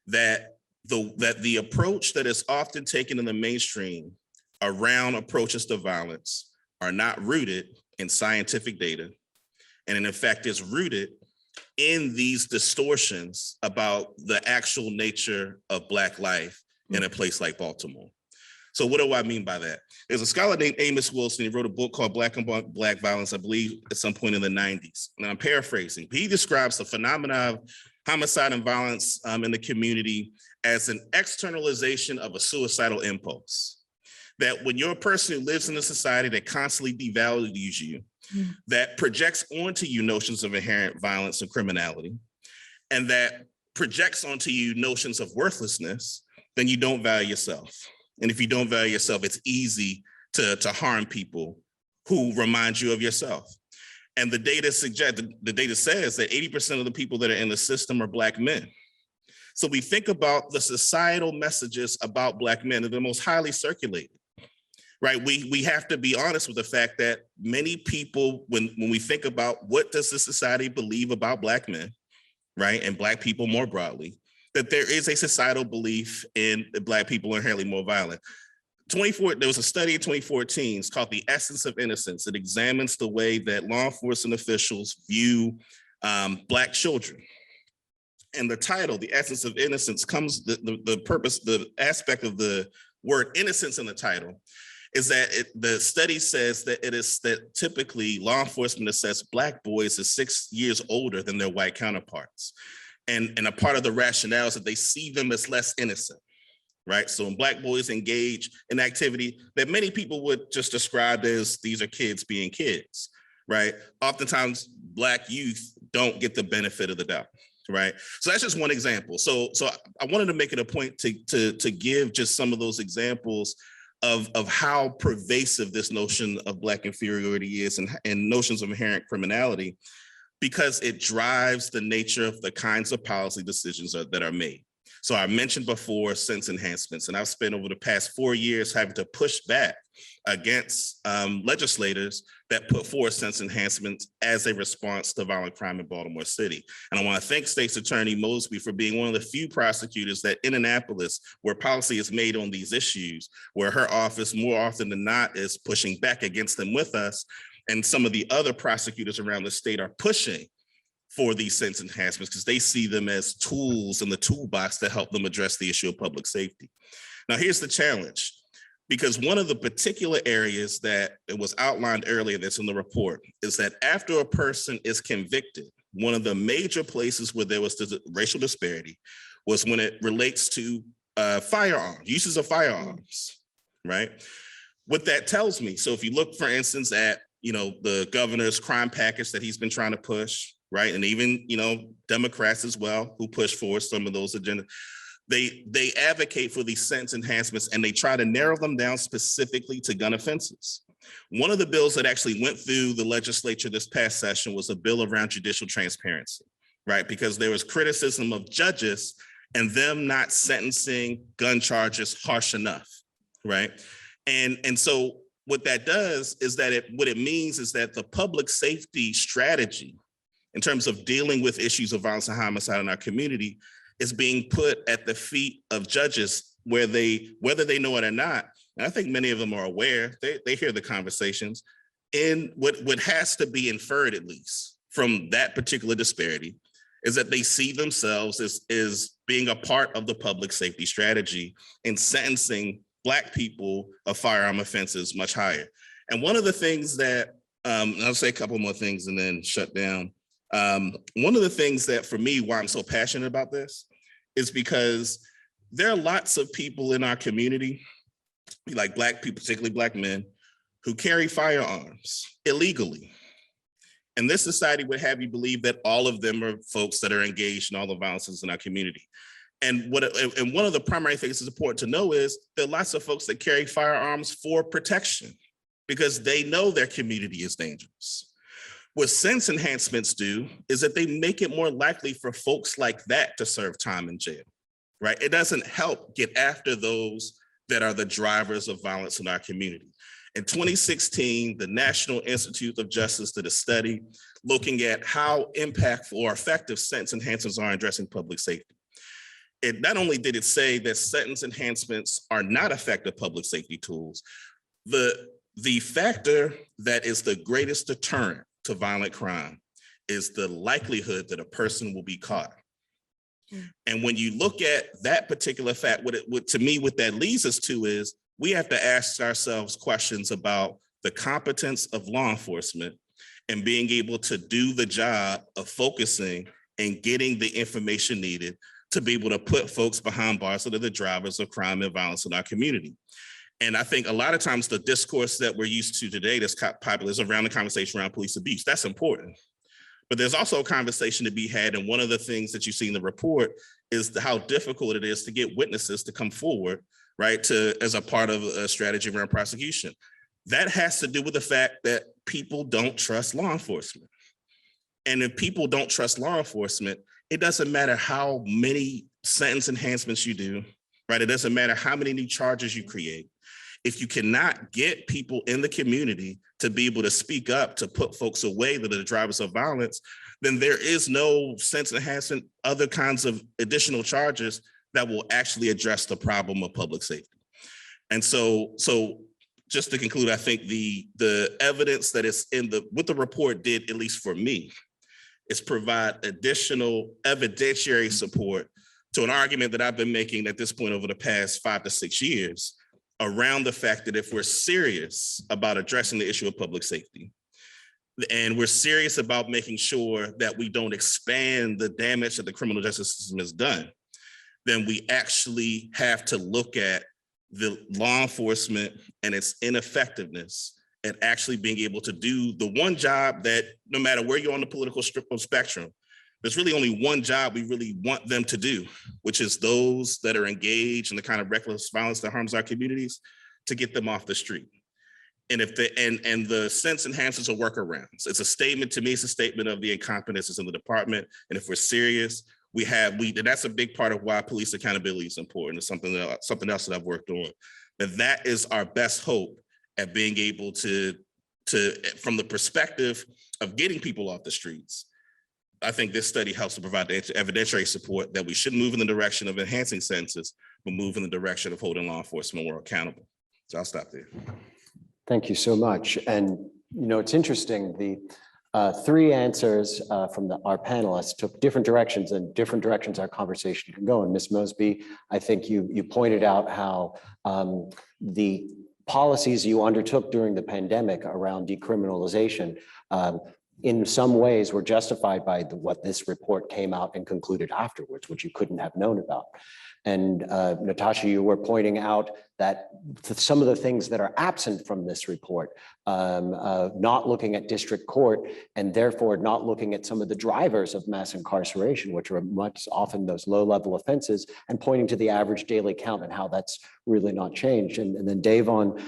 that the approach that is often taken in the mainstream around approaches to violence are not rooted in scientific data, and in effect is rooted in these distortions about the actual nature of Black life in a place like Baltimore. So what do I mean by that? There's a scholar named Amos Wilson. He wrote a book called Black on Black Violence, I believe at some point in the 90s. And I'm paraphrasing. He describes the phenomena of homicide and violence in the community as an externalization of a suicidal impulse. That when you're a person who lives in a society that constantly devalues you, that projects onto you notions of inherent violence and criminality, and that projects onto you notions of worthlessness, then you don't value yourself. And if you don't value yourself, it's easy to harm people who remind you of yourself. And the data says that 80% of the people that are in the system are Black men. So we think about the societal messages about Black men, they're the most highly circulated. Right, we have to be honest with the fact that many people, when we think about what does the society believe about Black men, right, and Black people more broadly, that there is a societal belief in that Black people are inherently more violent. There was a study in 2014, it's called The Essence of Innocence. It examines the way that law enforcement officials view Black children. And the title, The Essence of Innocence, comes, the purpose, the aspect of the word innocence in the title is that the study says that typically law enforcement assess Black boys as 6 years older than their white counterparts. And a part of the rationale is that they see them as less innocent, right? So when Black boys engage in activity that many people would just describe as these are kids being kids, right? Oftentimes Black youth don't get the benefit of the doubt, right? So that's just one example. So I wanted to make it a point to give just some of those examples of how pervasive this notion of Black inferiority is and notions of inherent criminality, because it drives the nature of the kinds of policy decisions that are made. So I mentioned before sentence enhancements, and I've spent over the past 4 years having to push back against legislators that put forward sentence enhancements as a response to violent crime in Baltimore City. And I want to thank State's Attorney Mosby for being one of the few prosecutors that in Annapolis, where policy is made on these issues, where her office more often than not is pushing back against them with us, and some of the other prosecutors around the state are pushing for these sentence enhancements because they see them as tools in the toolbox to help them address the issue of public safety. Now, here's the challenge. Because one of the particular areas that it was outlined earlier that's in the report is that after a person is convicted one of the major places where there was racial disparity was when it relates to firearms, uses of firearms, right? What that tells me, so if you look, for instance, at the governor's crime package that he's been trying to push, right? And even, Democrats as well, who push forward some of those agendas, they advocate for these sentence enhancements and they try to narrow them down specifically to gun offenses. One of the bills that actually went through the legislature this past session was a bill around judicial transparency, right? Because there was criticism of judges and them not sentencing gun charges harsh enough, right? And so what that does is that what it means is that the public safety strategy in terms of dealing with issues of violence and homicide in our community is being put at the feet of judges whether they know it or not. And I think many of them are aware, they hear the conversations. And what has to be inferred, at least from that particular disparity, is that they see themselves as being a part of the public safety strategy and sentencing Black people of firearm offenses much higher. And one of the things that, I'll say a couple more things and then shut down. One of the things that for me, why I'm so passionate about this is because there are lots of people in our community, like Black people, particularly Black men, who carry firearms illegally. And this society would have you believe that all of them are folks that are engaged in all the violences in our community. And one of the primary things that's important to know is there are lots of folks that carry firearms for protection because they know their community is dangerous. What sentence enhancements do is that they make it more likely for folks like that to serve time in jail, right? It doesn't help get after those that are the drivers of violence in our community. In 2016, the National Institute of Justice did a study looking at how impactful or effective sentence enhancements are in addressing public safety. It not only did it say that sentence enhancements are not effective public safety tools, the factor that is the greatest deterrent to violent crime is the likelihood that a person will be caught. And when you look at that particular fact, to me, what that leads us to is we have to ask ourselves questions about the competence of law enforcement and being able to do the job of focusing and getting the information needed to be able to put folks behind bars that are the drivers of crime and violence in our community. And I think a lot of times the discourse that we're used to today that's popular is around the conversation around police abuse. That's important. But there's also a conversation to be had. And one of the things that you see in the report is how difficult it is to get witnesses to come forward, right, as a part of a strategy around prosecution. That has to do with the fact that people don't trust law enforcement. And if people don't trust law enforcement, it doesn't matter how many sentence enhancements you do, right? It doesn't matter how many new charges you create. If you cannot get people in the community to be able to speak up, to put folks away that are the drivers of violence, then there is no sentence enhancement, other kinds of additional charges that will actually address the problem of public safety. And so just to conclude, I think the evidence that is what the report did, at least for me, is provide additional evidentiary support to an argument that I've been making at this point over the past 5 to 6 years around the fact that if we're serious about addressing the issue of public safety, and we're serious about making sure that we don't expand the damage that the criminal justice system has done, then we actually have to look at the law enforcement and its ineffectiveness at actually being able to do the one job that no matter where you're on the political spectrum, there's really only one job we really want them to do, which is those that are engaged in the kind of reckless violence that harms our communities, to get them off the street. And if the sentence enhancements are workarounds. It's a statement, to me, it's a statement of the incompetences in the department. And if we're serious, that's a big part of why police accountability is important. It's something else that I've worked on. And that is our best hope at being able to, from the perspective of getting people off the streets. I think this study helps to provide the evidentiary support that we should move in the direction of enhancing sentences, but move in the direction of holding law enforcement more accountable. So I'll stop there. Thank you so much. And, it's interesting, the 3 answers from our panelists took different directions, and different directions our conversation can go. And Ms. Mosby, I think you pointed out how the policies you undertook during the pandemic around decriminalization in some ways were justified by what this report came out and concluded afterwards, which you couldn't have known about. And Natasha, you were pointing out that some of the things that are absent from this report, not looking at district court and therefore not looking at some of the drivers of mass incarceration, which are much often those low-level offenses, and pointing to the average daily count and how that's really not changed. And then Davon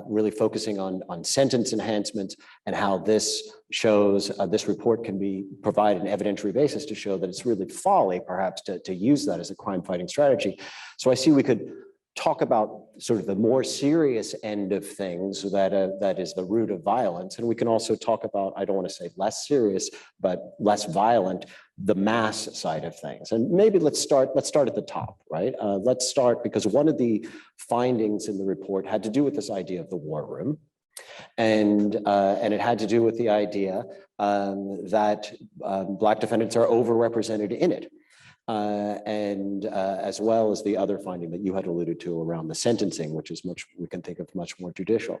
really focusing on sentence enhancements and how this shows this report can provide an evidentiary basis to show that it's really folly, perhaps, to use that as a crime-fighting strategy. So I see we could talk about sort of the more serious end of things that is the root of violence. And we can also talk about, I don't want to say less serious, but less violent, the mass side of things. And maybe let's start at the top, right? Let's start because one of the findings in the report had to do with this idea of the war room. And it had to do with the idea that Black defendants are overrepresented in it. As well as the other finding that you had alluded to around the sentencing, which is we can think of much more judicial.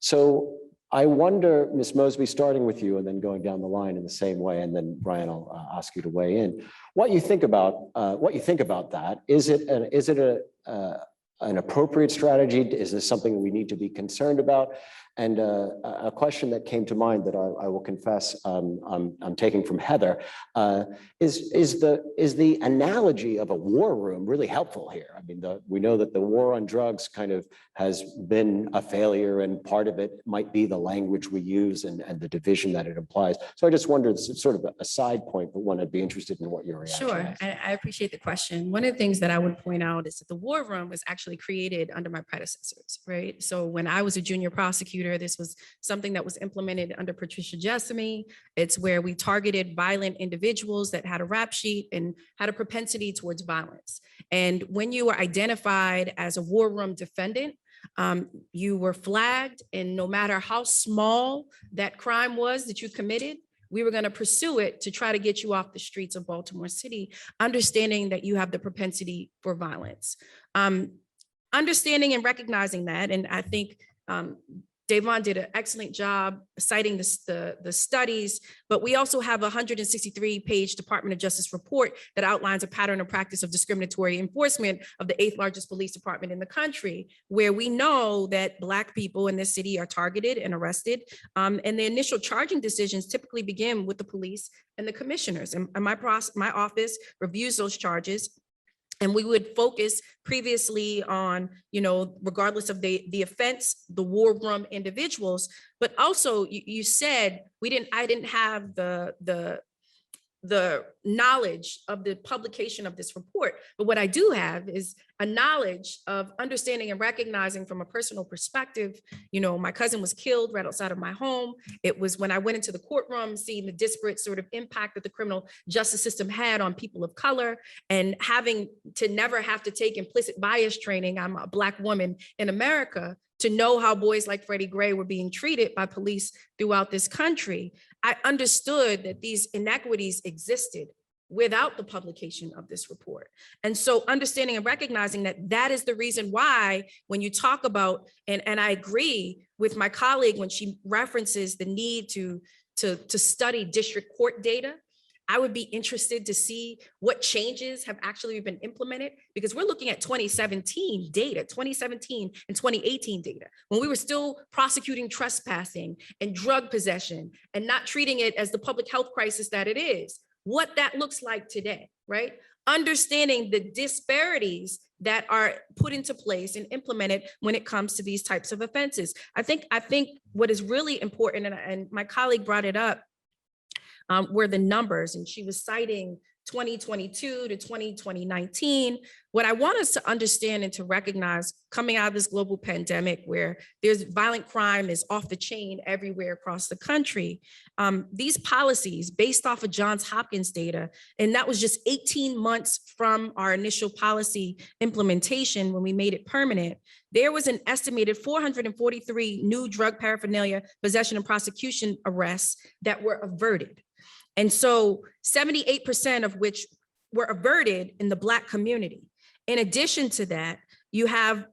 So I wonder, Ms. Mosby, starting with you and then going down the line in the same way, and then Brian, I'll ask you to weigh in. What you think about that? Is it an appropriate strategy? Is this something we need to be concerned about? And a question that came to mind that I will confess I'm taking from Heather is the analogy of a war room really helpful here? I mean, we know that the war on drugs kind of has been a failure, and part of it might be the language we use and the division that it implies. So I just wondered, this is sort of a side point, but one I'd be interested in what your reaction Sure, is. I appreciate the question. One of the things that I would point out is that the war room was actually created under my predecessors, right? So when I was a junior prosecutor, this was something that was implemented under Patricia Jessamy. It's where we targeted violent individuals that had a rap sheet and had a propensity towards violence. And when you were identified as a war room defendant, you were flagged, and no matter how small that crime was that you committed, we were going to pursue it to try to get you off the streets of Baltimore City, understanding that you have the propensity for violence. Understanding and recognizing that, and I think Davon did an excellent job citing the studies, but we also have a 163-page Department of Justice report that outlines a pattern of practice of discriminatory enforcement of the 8th largest police department in the country, where we know that Black people in this city are targeted and arrested. And the initial charging decisions typically begin with the police and the commissioners. And my office reviews those charges. And we would focus previously on, regardless of the offense, the war room individuals, but also you said I didn't have the knowledge of the publication of this report. But what I do have is a knowledge of understanding and recognizing from a personal perspective. My cousin was killed right outside of my home. It was when I went into the courtroom, seeing the disparate sort of impact that the criminal justice system had on people of color, and having to never have to take implicit bias training. I'm a Black woman in America, to know how boys like Freddie Gray were being treated by police throughout this country. I understood that these inequities existed without the publication of this report. And so understanding and recognizing that is the reason why when you talk about, and I agree with my colleague when she references the need to study district court data, I would be interested to see what changes have actually been implemented, because we're looking at 2017 data, 2017 and 2018 data, when we were still prosecuting trespassing and drug possession and not treating it as the public health crisis that it is, what that looks like today, right? Understanding the disparities that are put into place and implemented when it comes to these types of offenses. I think what is really important, and my colleague brought it up, were the numbers, and she was citing 2022 to 2019. What I want us to understand and to recognize coming out of this global pandemic where there's violent crime is off the chain everywhere across the country, these policies based off of Johns Hopkins data, and that was just 18 months from our initial policy implementation when we made it permanent, there was an estimated 443 new drug paraphernalia, possession and prosecution arrests that were averted. And so 78% of which were averted in the Black community. In addition to that, you have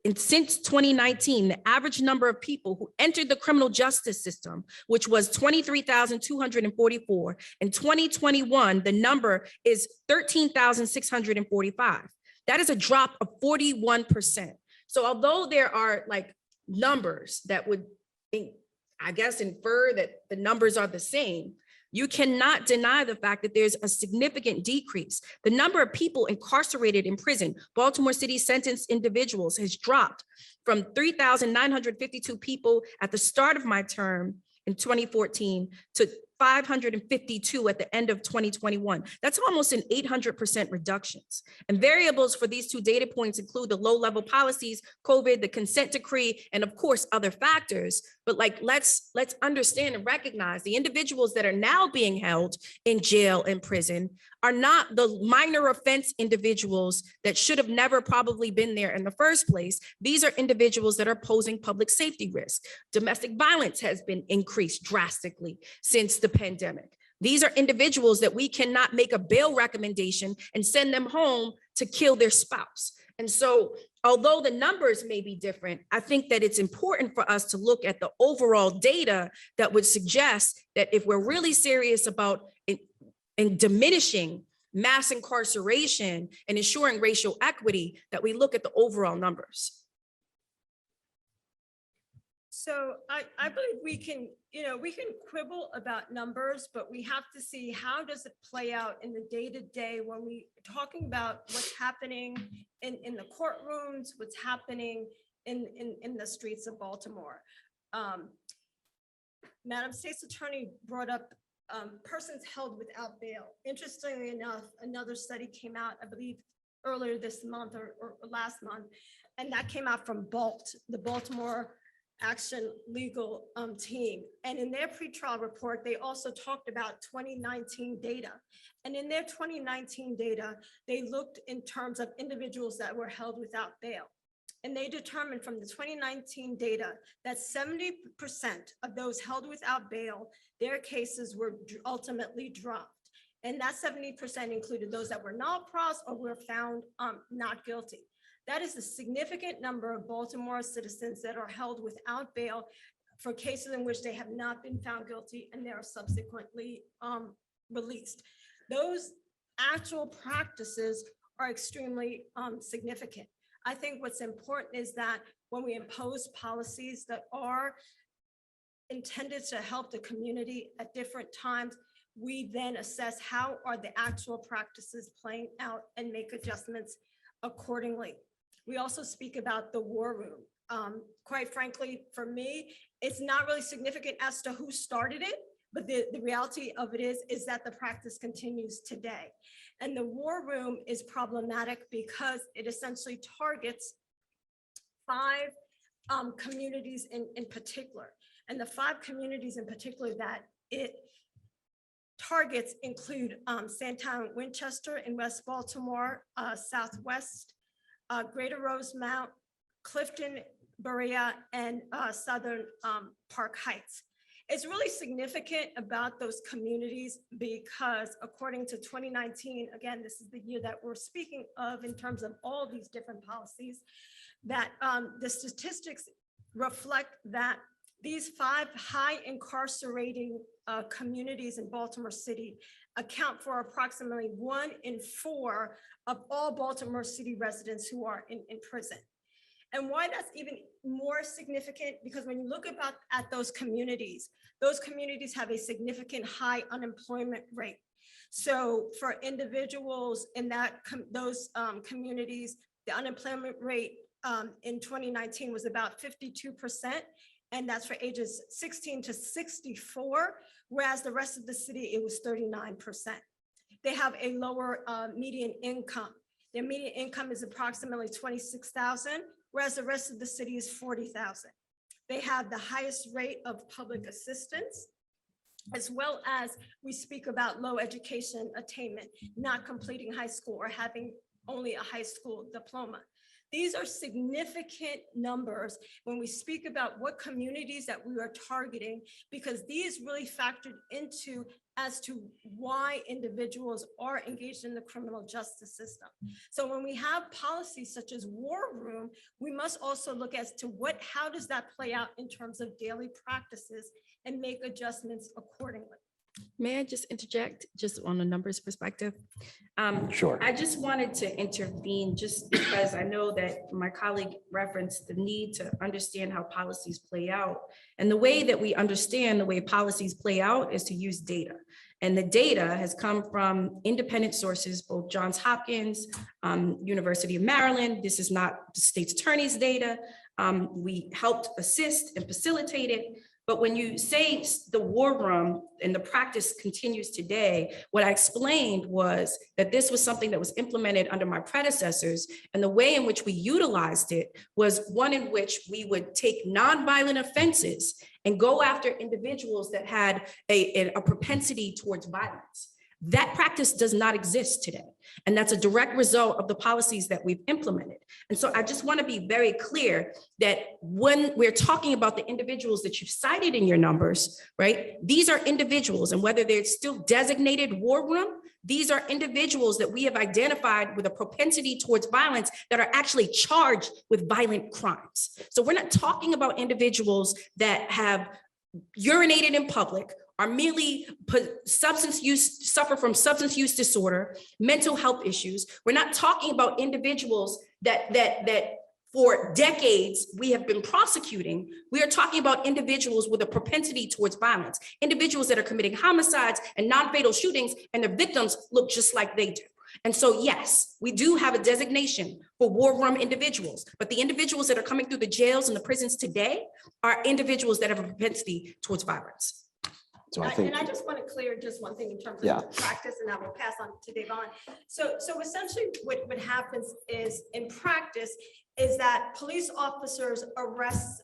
And since 2019, the average number of people who entered the criminal justice system, which was 23,244, in 2021, the number is 13,645. That is a drop of 41%. So although there are like numbers that would, I guess, infer that the numbers are the same, you cannot deny the fact that there's a significant decrease. The number of people incarcerated in prison, Baltimore City sentenced individuals, has dropped from 3,952 people at the start of my term in 2014 to 552 at the end of 2021. That's almost an 800% reductions. And variables for these two data points include the low-level policies, COVID, the consent decree, and of course, other factors. But like, let's understand and recognize the individuals that are now being held in jail and prison are not the minor offense individuals that should have never probably been there in the first place. These are individuals that are posing public safety risk. Domestic violence has been increased drastically since the pandemic. These are individuals that we cannot make a bail recommendation and send them home to kill their spouse. And so, although the numbers may be different, I think that it's important for us to look at the overall data that would suggest that if we're really serious about in diminishing mass incarceration and ensuring racial equity, that we look at the overall numbers. So I believe we can quibble about numbers, but we have to see how does it play out in the day-to-day when we are talking about what's happening in the courtrooms, what's happening in the streets of Baltimore. Madam State's Attorney brought up persons held without bail. Interestingly enough, another study came out, I believe, earlier this month or last month, and that came out from BALT, the Baltimore Action Legal team. And in their pretrial report, they also talked about 2019 data. And in their 2019 data, they looked in terms of individuals that were held without bail. And they determined from the 2019 data that 70% of those held without bail, their cases were ultimately dropped. And that 70% included those that were not pros or were found not guilty. That is a significant number of Baltimore citizens that are held without bail for cases in which they have not been found guilty and they are subsequently released. Those actual practices are extremely significant. I think what's important is that when we impose policies that are intended to help the community at different times, we then assess how are the actual practices playing out and make adjustments accordingly. We also speak about the war room. Quite frankly, for me, it's not really significant as to who started it, but the reality of it is that the practice continues today. And the war room is problematic because it essentially targets 5 communities in particular. And the 5 communities in particular that it targets include Sandtown, Winchester in West Baltimore, Southwest, Greater Rosemount, Clifton, Berea, and Southern Park Heights. It's really significant about those communities because according to 2019, again, this is the year that we're speaking of in terms of all these different policies, that the statistics reflect that these 5 high incarcerating communities in Baltimore City account for approximately 1 in 4 of all Baltimore City residents who are in prison. And why that's even more significant, because when you look at those communities have a significant high unemployment rate. So for individuals in those communities, the unemployment rate in 2019 was about 52%, and that's for ages 16 to 64, whereas the rest of the city, it was 39%. They have a lower median income. Their median income is approximately $26,000, whereas the rest of the city is $40,000. They have the highest rate of public assistance, as well as we speak about low education attainment, not completing high school or having only a high school diploma. These are significant numbers when we speak about what communities that we are targeting, because these really factored into as to why individuals are engaged in the criminal justice system. So when we have policies such as war room, we must also look as to how does that play out in terms of daily practices and make adjustments accordingly. May I just interject, just on a numbers perspective? Sure. I just wanted to intervene just because I know that my colleague referenced the need to understand how policies play out. And the way that we understand the way policies play out is to use data. And the data has come from independent sources, both Johns Hopkins, University of Maryland. This is not the state's attorney's data. We helped assist and facilitate it. But when you say the war room and the practice continues today, what I explained was that this was something that was implemented under my predecessors. And the way in which we utilized it was one in which we would take nonviolent offenses and go after individuals that had a propensity towards violence. That practice does not exist today. And that's a direct result of the policies that we've implemented. And so I just want to be very clear that when we're talking about the individuals that you've cited in your numbers, right? These are individuals, and whether they're still designated war room, these are individuals that we have identified with a propensity towards violence that are actually charged with violent crimes. So we're not talking about individuals that have urinated in public, are merely suffer from substance use disorder, mental health issues. We're not talking about individuals that for decades we have been prosecuting. We are talking about individuals with a propensity towards violence, individuals that are committing homicides and non-fatal shootings, and their victims look just like they do. And so, yes, we do have a designation for war room individuals, but the individuals that are coming through the jails and the prisons today are individuals that have a propensity towards violence. So I think, and I just want to clear just one thing in terms of Yeah. practice, and I will pass on to Devon. So essentially what happens is in practice is that police officers arrest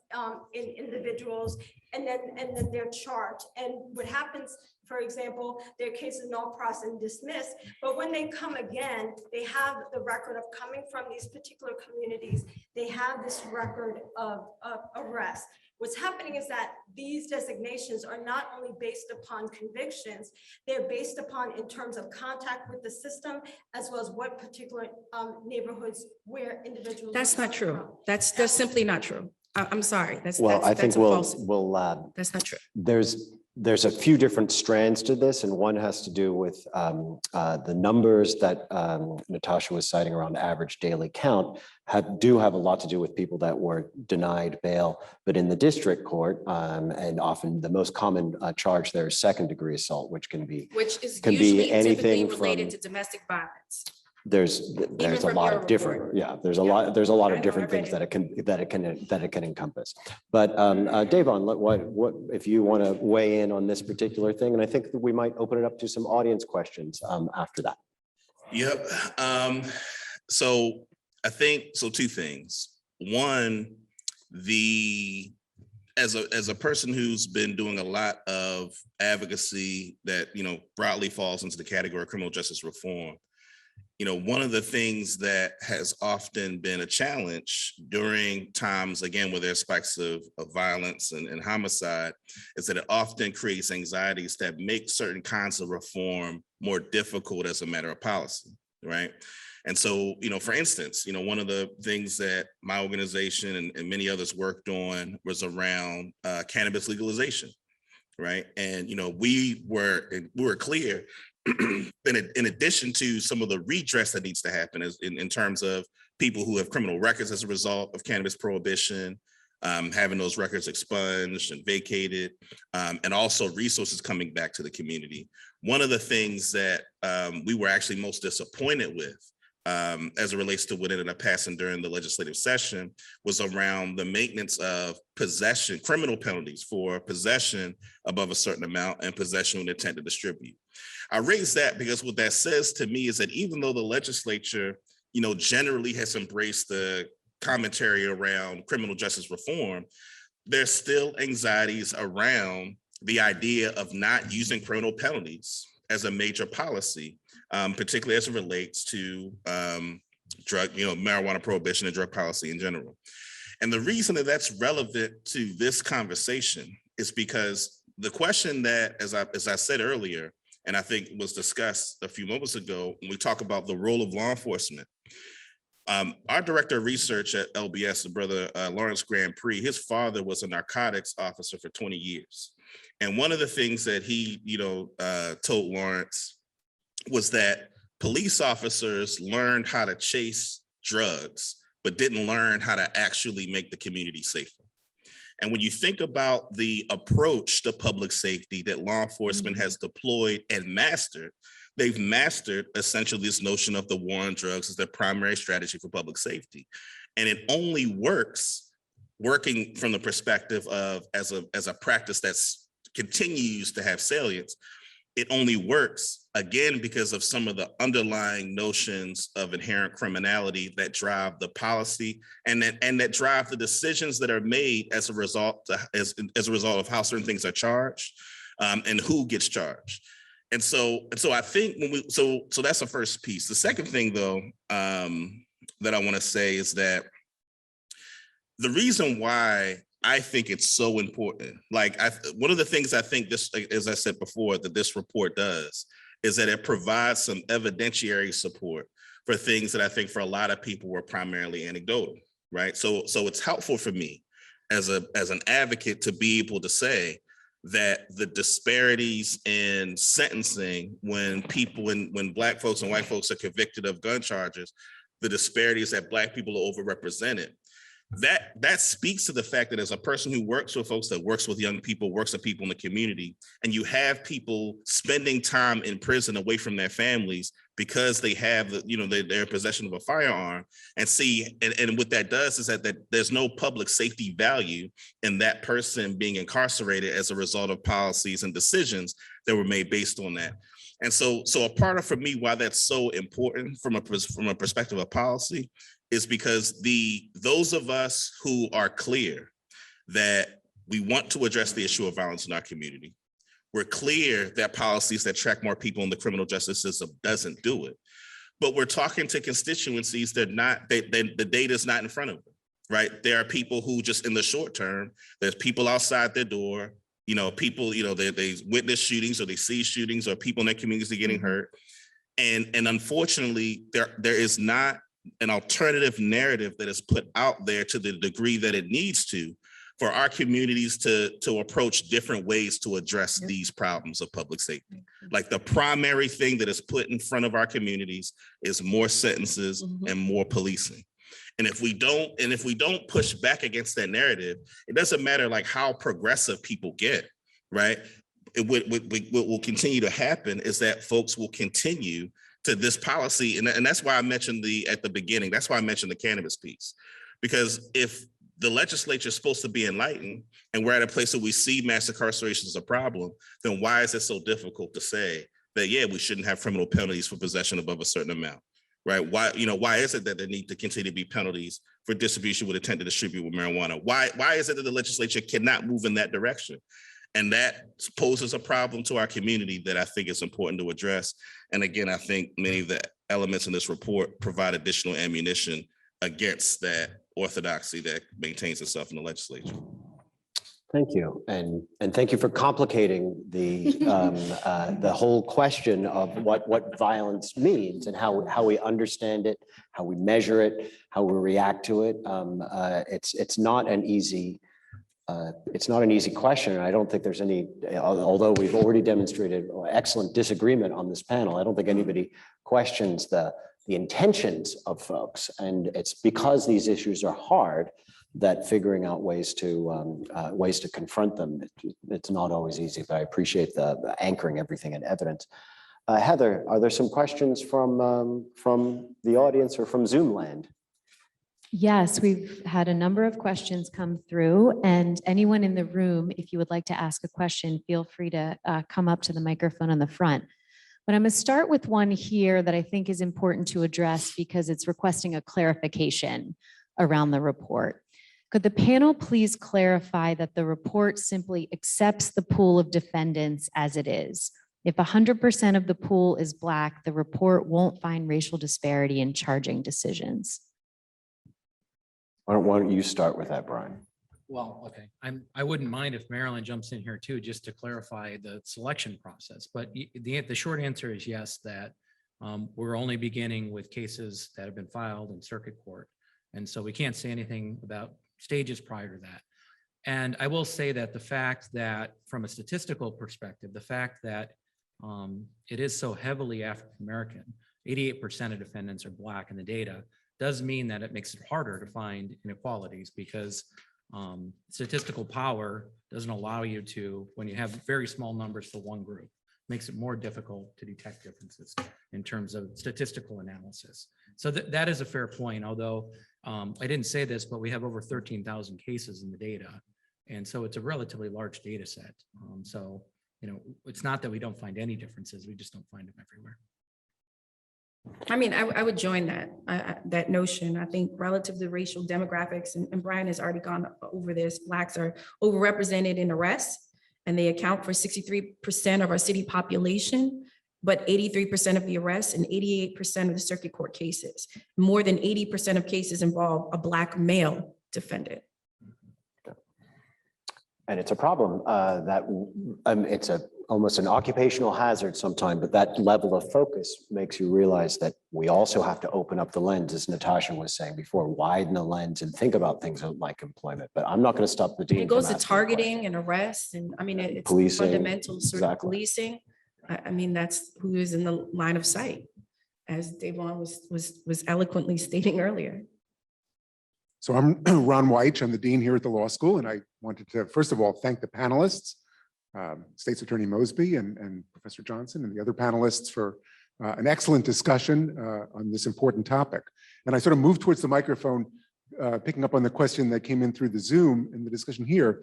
individuals and then they're charged. And what happens, for example, their cases null, process, and dismiss. But when they come again, they have the record of coming from these particular communities. They have this record of arrest. What's happening is that these designations are not only based upon convictions, they're based upon in terms of contact with the system, as well as what particular neighborhoods where individuals. That's not true. from. That's simply not true. I'm sorry. That's I think a false. That's not true. There's a few different strands to this, and one has to do with the numbers that Natasha was citing around average daily count do have a lot to do with people that were denied bail, but in the district court, and often the most common charge there is second-degree assault, which can be Usually anything related from to domestic violence. there's a from lot your of different, report. yeah, there's a lot I of know, different I read things that it can encompass. But Devon, what if you want to weigh in on this particular thing? And I think that we might open it up to some audience questions after that. Yep. So I think, two things. One, as a person who's been doing a lot of advocacy that, broadly falls into the category of criminal justice reform, one of the things that has often been a challenge during times, again, where there's spikes of violence and homicide, is that it often creates anxieties that make certain kinds of reform more difficult as a matter of policy, right? And so, for instance, one of the things that my organization and many others worked on was around cannabis legalization, right? And, we were clear in addition to some of the redress that needs to happen in terms of people who have criminal records as a result of cannabis prohibition, having those records expunged and vacated, and also resources coming back to the community. One of the things that we were actually most disappointed with as it relates to what ended up passing during the legislative session was around the maintenance of possession, criminal penalties for possession above a certain amount and possession with intent to distribute. I raise that because what that says to me is that even though the legislature, generally has embraced the commentary around criminal justice reform, there's still anxieties around the idea of not using criminal penalties as a major policy, particularly as it relates to marijuana prohibition and drug policy in general. And the reason that that's relevant to this conversation is because the question that, as I said earlier, and I think was discussed a few moments ago when we talk about the role of law enforcement. Our director of research at LBS, the brother Lawrence Grand Prix, his father was a narcotics officer for 20 years. And one of the things that he, told Lawrence was that police officers learned how to chase drugs, but didn't learn how to actually make the community safer. And when you think about the approach to public safety that law enforcement has deployed and mastered, they've mastered essentially this notion of the war on drugs as their primary strategy for public safety. And it only working from the perspective of as a practice that's continues to have salience. It only works, again, because of some of the underlying notions of inherent criminality that drive the policy and that drive the decisions that are made as a result of how certain things are charged and who gets charged. And so I think so that's the first piece. The second thing, though, that I want to say is that the reason why I think it's so important, one of the things I think this, as I said before, that this report does is that it provides some evidentiary support for things that I think for a lot of people were primarily anecdotal, right? So it's helpful for me as an advocate to be able to say that the disparities in sentencing when Black folks and white folks are convicted of gun charges, the disparities that Black people are overrepresented, that speaks to the fact that as a person who works with folks, that works with young people, works with people in the community, and you have people spending time in prison away from their families because they have their possession of a firearm, and what that does is that there's no public safety value in that person being incarcerated as a result of policies and decisions that were made based on that. And so a part of, for me, why that's so important from a perspective of policy is because those of us who are clear that we want to address the issue of violence in our community, we're clear that policies that track more people in the criminal justice system doesn't do it. But we're talking to constituencies that the data is not in front of them, right? There are people who just in the short term, there's people outside their door, people, they witness shootings or they see shootings or people in their communities are getting hurt. And unfortunately, there is not an alternative narrative that is put out there to the degree that it needs to for our communities to approach different ways to address these problems of public safety. Like the primary thing that is put in front of our communities is more sentences and more policing. And if we don't push back against that narrative, it doesn't matter like how progressive people get, right? What will continue to happen is that folks will continue to this policy. And that's why I mentioned at the beginning, that's why I mentioned the cannabis piece. Because if the legislature is supposed to be enlightened and we're at a place where we see mass incarceration as a problem, then why is it so difficult to say that, yeah, we shouldn't have criminal penalties for possession above a certain amount, right? Why is it that there need to continue to be penalties for distribution with intent to distribute with marijuana? Why is it that the legislature cannot move in that direction? And that poses a problem to our community that I think is important to address. And again, I think many of the elements in this report provide additional ammunition against that orthodoxy that maintains itself in the legislature. Thank you. And thank you for complicating the whole question of what violence means and how we understand it, how we measure it, how we react to it. It's not an easy question. And I don't think there's any, although we've already demonstrated excellent disagreement on this panel, I don't think anybody questions the intentions of folks. And it's because these issues are hard that figuring out ways to confront them, it's not always easy, but I appreciate the anchoring everything in evidence. Heather, are there some questions from the audience or from Zoom land? Yes, we've had a number of questions come through, and anyone in the room, if you would like to ask a question, feel free to come up to the microphone on the front. But I'm going to start with one here that I think is important to address because it's requesting a clarification around the report. Could the panel please clarify that the report simply accepts the pool of defendants as it is? If 100% of the pool is Black, the report won't find racial disparity in charging decisions. Why don't you start with that, Brian? Well, okay, I wouldn't mind if Marilyn jumps in here too, just to clarify the selection process, but the short answer is yes, that we're only beginning with cases that have been filed in circuit court. And so we can't say anything about stages prior to that. And I will say that the fact that from a statistical perspective, the fact that it is so heavily African-American, 88% of defendants are Black in the data, does mean that it makes it harder to find inequalities because statistical power doesn't allow you to, when you have very small numbers for one group, makes it more difficult to detect differences in terms of statistical analysis. So that is a fair point, although I didn't say this, but we have over 13,000 cases in the data. And so it's a relatively large data set. So, it's not that we don't find any differences, we just don't find them everywhere. I mean, I would join that notion. I think relative to racial demographics, and Brian has already gone over this, Blacks are overrepresented in arrests, and they account for 63% of our city population, but 83% of the arrests and 88% of the circuit court cases. More than 80% of cases involve a Black male defendant. And it's a problem that it's almost an occupational hazard sometimes, but that level of focus makes you realize that we also have to open up the lens, as Natasha was saying before, widen the lens and think about things like employment. But I'm not going to stop the dean. It goes from to asking targeting and arrests, and I mean, it's Policing, fundamental sort of exactly. policing. I mean, that's who is in the line of sight, as Davon was eloquently stating earlier. So I'm Ron Weich, I'm the dean here at the law school, and I wanted to, first of all, thank the panelists, State's Attorney Mosby and Professor Johnson and the other panelists for an excellent discussion on this important topic. And I sort of moved towards the microphone, picking up on the question that came in through the Zoom in the discussion here.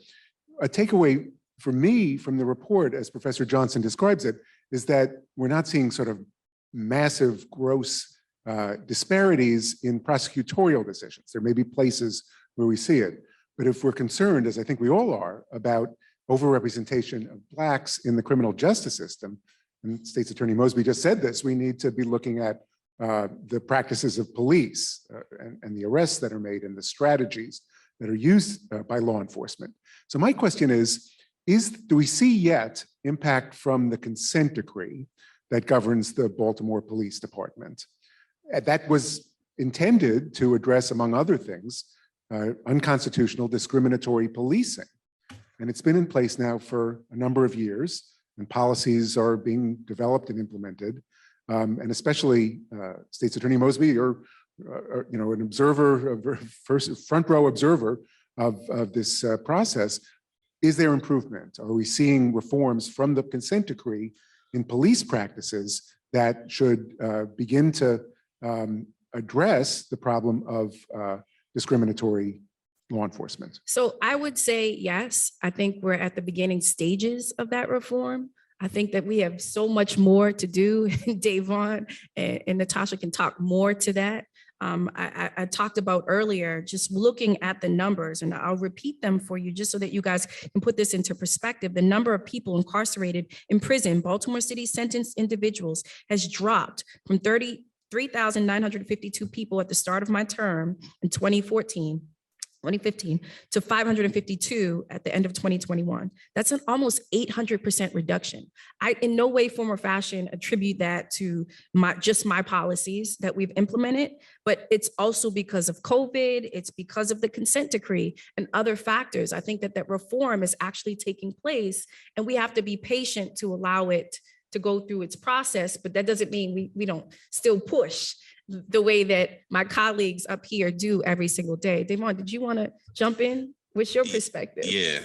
A takeaway for me from the report, as Professor Johnson describes it, is that we're not seeing sort of massive, gross disparities in prosecutorial decisions. There may be places where we see it, but if we're concerned, as I think we all are, about overrepresentation of Blacks in the criminal justice system, and State's Attorney Mosby just said this, we need to be looking at the practices of police and the arrests that are made and the strategies that are used by law enforcement. So my question is do we see yet impact from the consent decree that governs the Baltimore Police Department? That was intended to address, among other things, unconstitutional discriminatory policing. And it's been in place now for a number of years, and policies are being developed and implemented. And especially State's Attorney Mosby, you're an observer, front row observer of this process. Is there improvement? Are we seeing reforms from the consent decree in police practices that should begin to address the problem of discriminatory law enforcement? So I would say yes. I think we're at the beginning stages of that reform. I think that we have so much more to do. Davon and Natasha can talk more to that. I talked about earlier, just looking at the numbers, and I'll repeat them for you just so that you guys can put this into perspective. The number of people incarcerated in prison, Baltimore City sentenced individuals, has dropped from 33,952 people at the start of my term in 2015 to 552 at the end of 2021. That's an almost 800% reduction. I in no way, form, or fashion attribute that to just my policies that we've implemented, but it's also because of COVID, it's because of the consent decree and other factors. I think that reform is actually taking place, and we have to be patient to allow it to go through its process, but that doesn't mean we don't still push the way that my colleagues up here do every single day. Davon, did you want to jump in? What's your perspective? Yeah,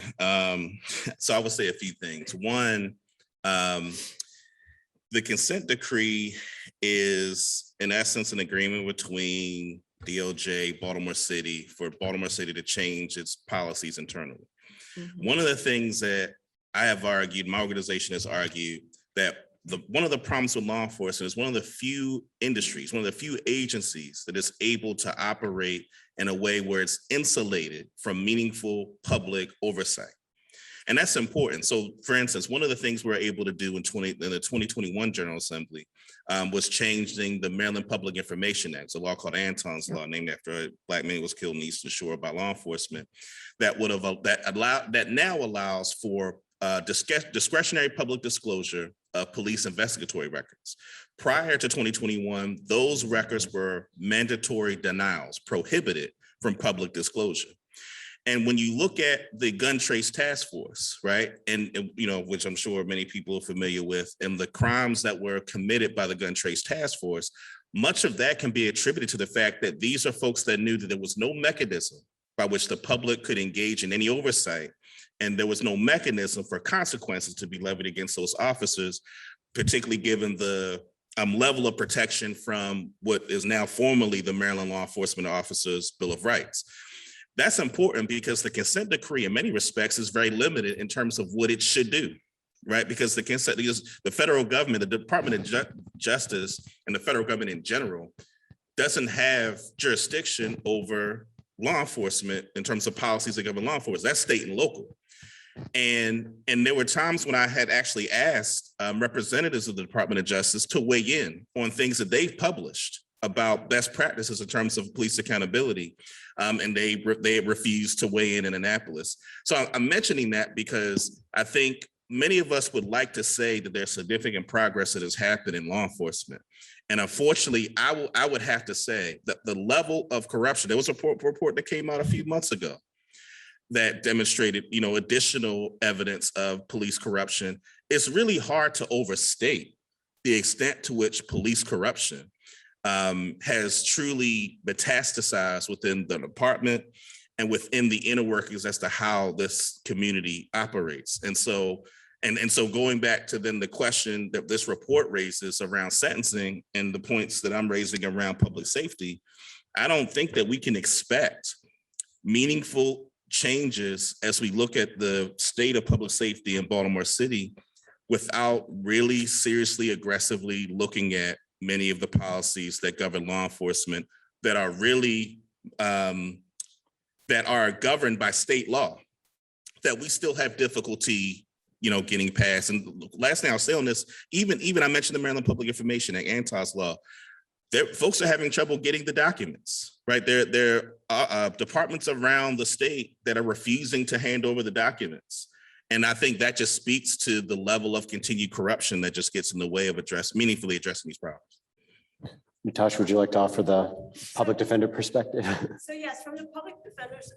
so I would say a few things. One, the consent decree is in essence an agreement between DOJ, Baltimore City, for Baltimore City to change its policies internally. Mm-hmm. One of the things that I have argued, my organization has argued, that one of the problems with law enforcement is one of the few industries, one of the few agencies that is able to operate in a way where it's insulated from meaningful public oversight. And that's important. So for instance, one of the things we're able to do in the 2021 General Assembly was changing the Maryland Public Information Act, a law called Anton's Law, named after a Black man who was killed in the Eastern Shore by law enforcement, that now allows for discretionary public disclosure of police investigatory records. Prior to 2021, those records were mandatory denials, prohibited from public disclosure. And when you look at the gun trace task force, right, and you know, which I'm sure many people are familiar with, and the crimes that were committed by the gun trace task force, much of that can be attributed to the fact that these are folks that knew that there was no mechanism by which the public could engage in any oversight, and there was no mechanism for consequences to be levied against those officers, particularly given the level of protection from what is now formally the Maryland Law Enforcement Officers Bill of Rights. That's important because the consent decree in many respects is very limited in terms of what it should do, right? Because the federal government, the Department of Justice and the federal government in general doesn't have jurisdiction over law enforcement in terms of policies that govern law enforcement. That's state and local. And there were times when I had actually asked representatives of the Department of Justice to weigh in on things that they've published about best practices in terms of police accountability. And they refused to weigh in Annapolis. So I'm mentioning that because I think many of us would like to say that there's significant progress that has happened in law enforcement. And unfortunately, I would have to say that the level of corruption, there was a report that came out a few months ago that demonstrated, you know, additional evidence of police corruption. It's really hard to overstate the extent to which police corruption has truly metastasized within the department and within the inner workings as to how this community operates. And so going back to then the question that this report raises around sentencing and the points that I'm raising around public safety, I don't think that we can expect meaningful changes as we look at the state of public safety in Baltimore City without really seriously, aggressively looking at many of the policies that govern law enforcement that are really, that are governed by state law, that we still have difficulty, you know, getting past. And last thing I'll say on this, even I mentioned the Maryland Public Information Act, Anton's Law, folks are having trouble getting the documents, right? There are departments around the state that are refusing to hand over the documents. And I think that just speaks to the level of continued corruption that just gets in the way of meaningfully addressing these problems. Natasha, would you like to offer the public defender perspective? So yes, from the public defender's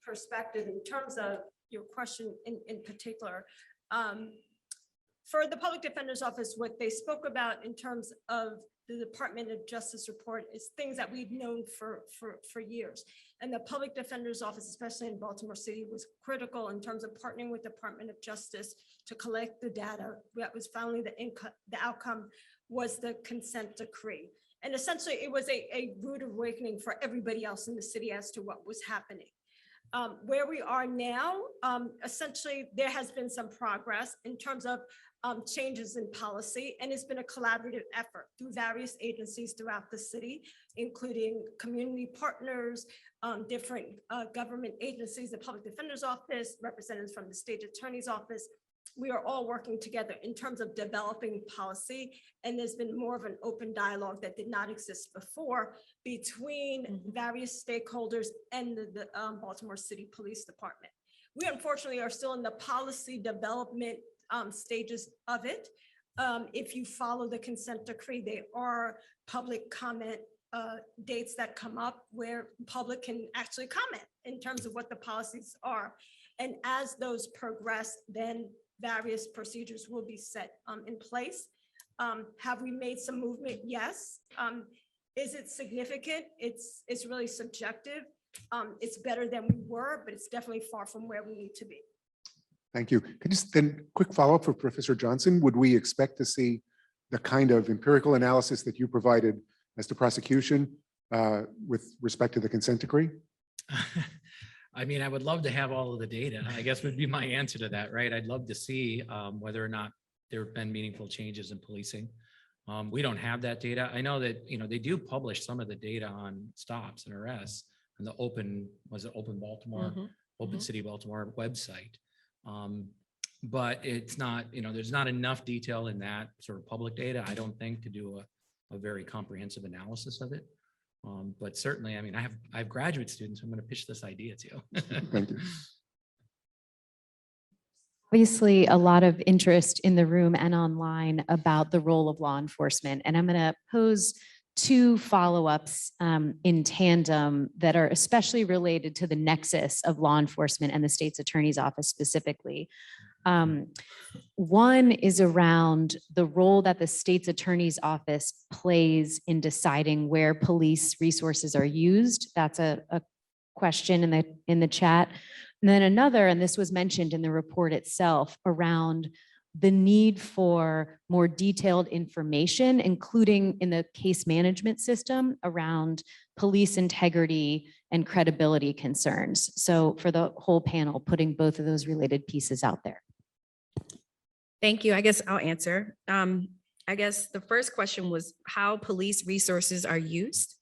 perspective, in terms of your question in particular, for the public defender's office, what they spoke about in terms of the Department of Justice report is things that we've known for years. And the public defender's office, especially in Baltimore City, was critical in terms of partnering with the Department of Justice to collect the data. That was finally the outcome was the consent decree. And essentially it was a rude awakening for everybody else in the city as to what was happening. Where we are now, essentially there has been some progress in terms of changes in policy, and it's been a collaborative effort through various agencies throughout the city, including community partners, different government agencies, the Public Defender's Office, representatives from the State Attorney's Office. We are all working together in terms of developing policy, and there's been more of an open dialogue that did not exist before between various stakeholders and the Baltimore City Police Department. We unfortunately are still in the policy development stages of it. If you follow the consent decree, there are public comment dates that come up where public can actually comment in terms of what the policies are. And as those progress, then various procedures will be set in place. Have we made some movement? Yes. Is it significant? It's really subjective. It's better than we were, but it's definitely far from where we need to be. Thank you. Could you then quick follow-up for Professor Johnson? Would we expect to see the kind of empirical analysis that you provided as to prosecution with respect to the consent decree? I mean, I would love to have all of the data, I guess would be my answer to that, right? I'd love to see whether or not there have been meaningful changes in policing. We don't have that data. I know that, you know, they do publish some of the data on stops and arrests on the Open Baltimore, Open City Baltimore website. But it's not, there's not enough detail in that sort of public data, I don't think, to do a very comprehensive analysis of it. But certainly, I mean, I have graduate students I'm going to pitch this idea to. Thank you. Obviously, a lot of interest in the room and online about the role of law enforcement. And I'm going to pose two follow-ups in tandem that are especially related to the nexus of law enforcement and the state's attorney's office specifically. One is around the role that the state's attorney's office plays in deciding where police resources are used. That's a question in the chat. And then another, and this was mentioned in the report itself, around the need for more detailed information, including in the case management system around police integrity and credibility concerns. So for the whole panel, putting both of those related pieces out there. Thank you. I guess I'll answer. I guess the first question was how police resources are used.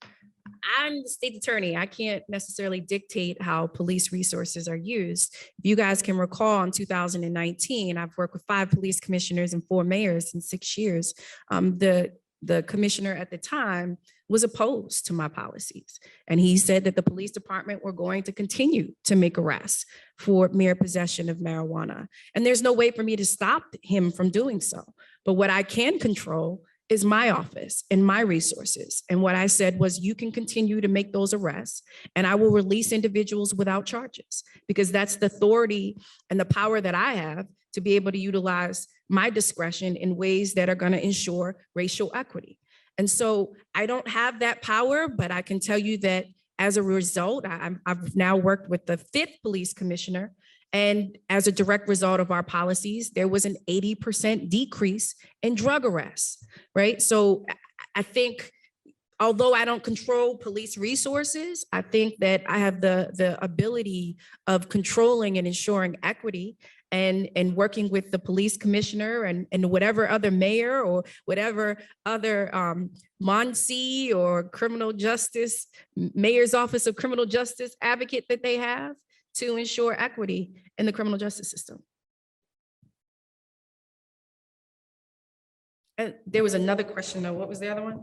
I'm the state attorney. I can't necessarily dictate how police resources are used. If you guys can recall, in 2019, I've worked with 5 police commissioners and 4 mayors in 6 years. The commissioner at the time was opposed to my policies. And he said that the police department were going to continue to make arrests for mere possession of marijuana. And there's no way for me to stop him from doing so. But what I can control is my office and my resources. And what I said was, you can continue to make those arrests and I will release individuals without charges, because that's the authority and the power that I have to be able to utilize my discretion in ways that are going to ensure racial equity. And so I don't have that power, but I can tell you that as a result, I've now worked with the 5th police commissioner. And as a direct result of our policies, there was an 80% decrease in drug arrests, right? So I think, although I don't control police resources, I think that I have the ability of controlling and ensuring equity and working with the police commissioner and whatever other mayor or whatever other Monsi or criminal justice, mayor's office of criminal justice advocate that they have to ensure equity in the criminal justice system. And there was another question though. What was the other one?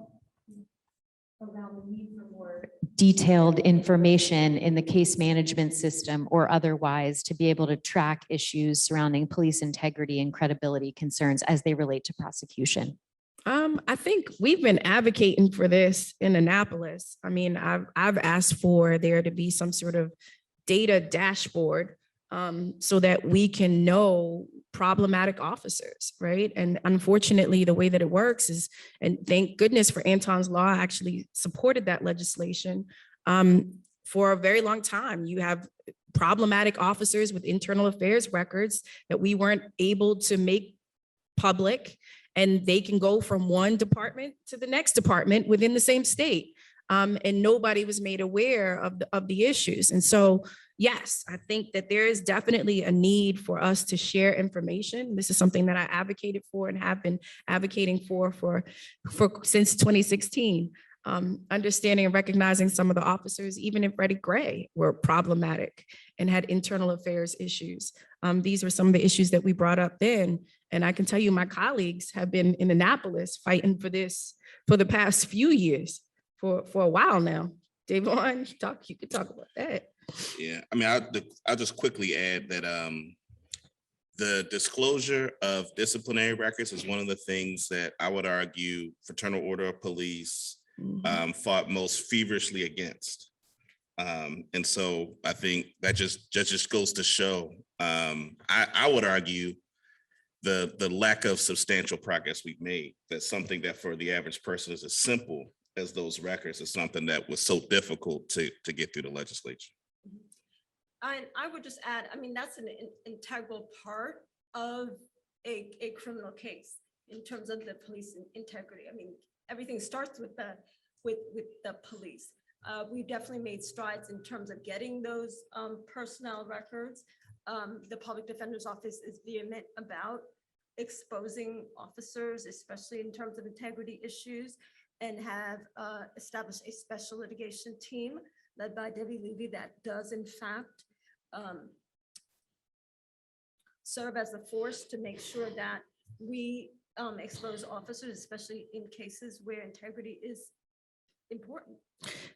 Around the need for more detailed information in the case management system or otherwise to be able to track issues surrounding police integrity and credibility concerns as they relate to prosecution. I think we've been advocating for this in Annapolis. I mean, I've asked for there to be some sort of data dashboard so that we can know problematic officers, right? And unfortunately, the way that it works is, and thank goodness for Anton's law, actually supported that legislation. For a very long time, you have problematic officers with internal affairs records that we weren't able to make public, and they can go from one department to the next department within the same state. And nobody was made aware of the issues. And so, yes, I think that there is definitely a need for us to share information. This is something that I advocated for and have been advocating for since 2016. Understanding and recognizing some of the officers, even in Freddie Gray, were problematic and had internal affairs issues. These were some of the issues that we brought up then. And I can tell you my colleagues have been in Annapolis fighting for this for the past few years. For a while now. Davon, you could talk about that. Yeah, I mean, I'll just quickly add that the disclosure of disciplinary records is one of the things that I would argue Fraternal Order of Police fought most feverishly against. And so I think that just goes to show, I would argue the lack of substantial progress we've made. That's something that for the average person is as simple as those records is something that was so difficult to get through the legislature. I would just add, I mean, that's an integral part of a criminal case in terms of the police integrity. I mean, everything starts with the police. We've definitely made strides in terms of getting those personnel records. The public defender's office is vehement about exposing officers, especially in terms of integrity issues, and have established a special litigation team led by Debbie Levy that does in fact serve as a force to make sure that we expose officers, especially in cases where integrity is important.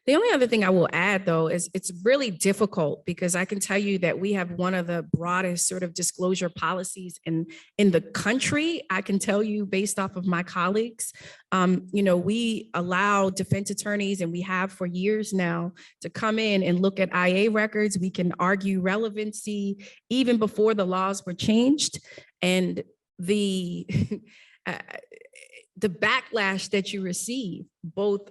The only other thing I will add, though, is it's really difficult because I can tell you that we have one of the broadest sort of disclosure policies in the country. I can tell you based off of my colleagues, we allow defense attorneys, and we have for years now, to come in and look at IA records. We can argue relevancy even before the laws were changed. And the the backlash that you receive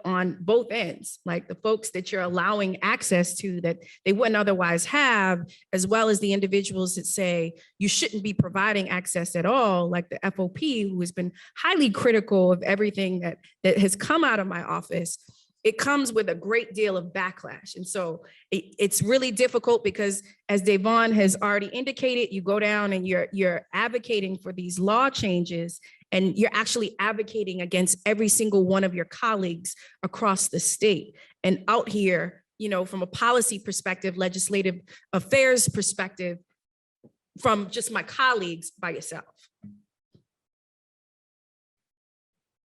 on both ends, like the folks that you're allowing access to that they wouldn't otherwise have, as well as the individuals that say you shouldn't be providing access at all, like the FOP, who has been highly critical of everything that has come out of my office. It comes with a great deal of backlash. And so it's really difficult because, as Devon has already indicated, you go down and you're advocating for these law changes, and you're actually advocating against every single one of your colleagues across the state. And out here, from a policy perspective, legislative affairs perspective, from just my colleagues by yourself. I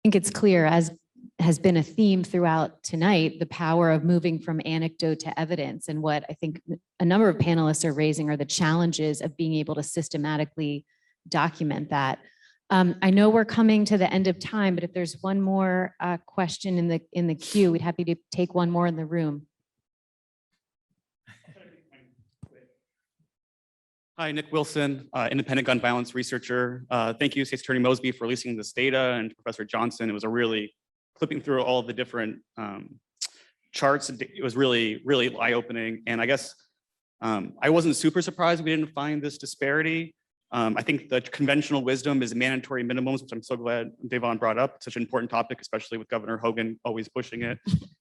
think it's clear, as has been a theme throughout tonight, the power of moving from anecdote to evidence. And what I think a number of panelists are raising are the challenges of being able to systematically document that. I know we're coming to the end of time, but if there's one more question in the queue, we'd happy to take one more in the room. Hi, Nick Wilson, independent gun violence researcher. Thank you, State's Attorney Mosby, for releasing this data, and Professor Johnson. It was a really flipping through all of the different charts. It was really, really eye-opening. And I guess I wasn't super surprised we didn't find this disparity. I think the conventional wisdom is mandatory minimums, which I'm so glad Devon brought up. It's such an important topic, especially with Governor Hogan always pushing it,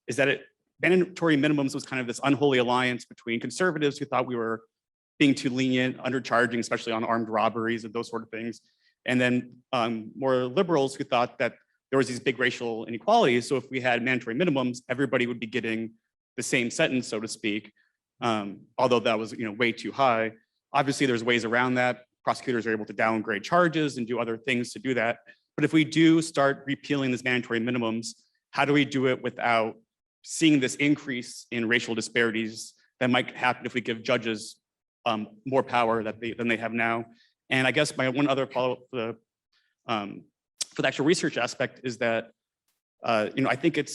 is that mandatory minimums was kind of this unholy alliance between conservatives who thought we were being too lenient, undercharging, especially on armed robberies and those sort of things. And then more liberals who thought that there was these big racial inequalities. So if we had mandatory minimums, everybody would be getting the same sentence, so to speak, although that was way too high. Obviously, there's ways around that. Prosecutors are able to downgrade charges and do other things to do that. But if we do start repealing these mandatory minimums, how do we do it without seeing this increase in racial disparities that might happen if we give judges more power than they have now? And I guess my one other follow-up for the actual research aspect is that I think it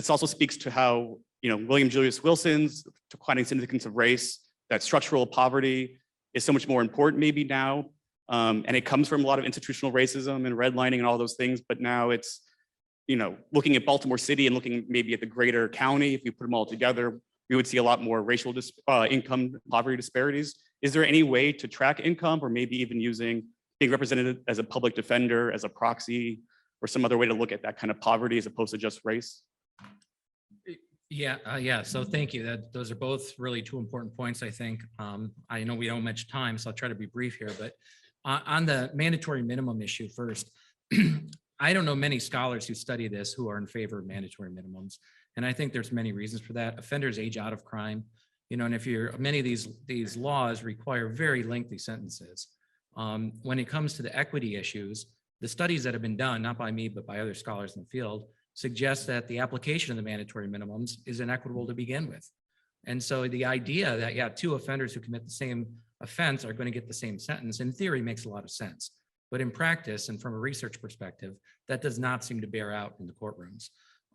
also speaks to how William Julius Wilson's declining significance of race, that structural poverty is so much more important maybe now. And it comes from a lot of institutional racism and redlining and all those things. But now it's, looking at Baltimore City and looking maybe at the greater county, if we put them all together, we would see a lot more racial income poverty disparities. Is there any way to track income, or maybe even being represented as a public defender, as a proxy, or some other way to look at that kind of poverty as opposed to just race? Yeah. So thank you. Those are both really two important points, I think. I know we don't have much time, so I'll try to be brief here. But on the mandatory minimum issue first, I don't know many scholars who study this who are in favor of mandatory minimums. And I think there's many reasons for that. Offenders age out of crime, and if many of these laws require very lengthy sentences. When it comes to the equity issues, the studies that have been done, not by me, but by other scholars in the field, suggest that the application of the mandatory minimums is inequitable to begin with. And so the idea that, two offenders who commit the same offense are going to get the same sentence, in theory, makes a lot of sense. But in practice, and from a research perspective, that does not seem to bear out in the courtrooms.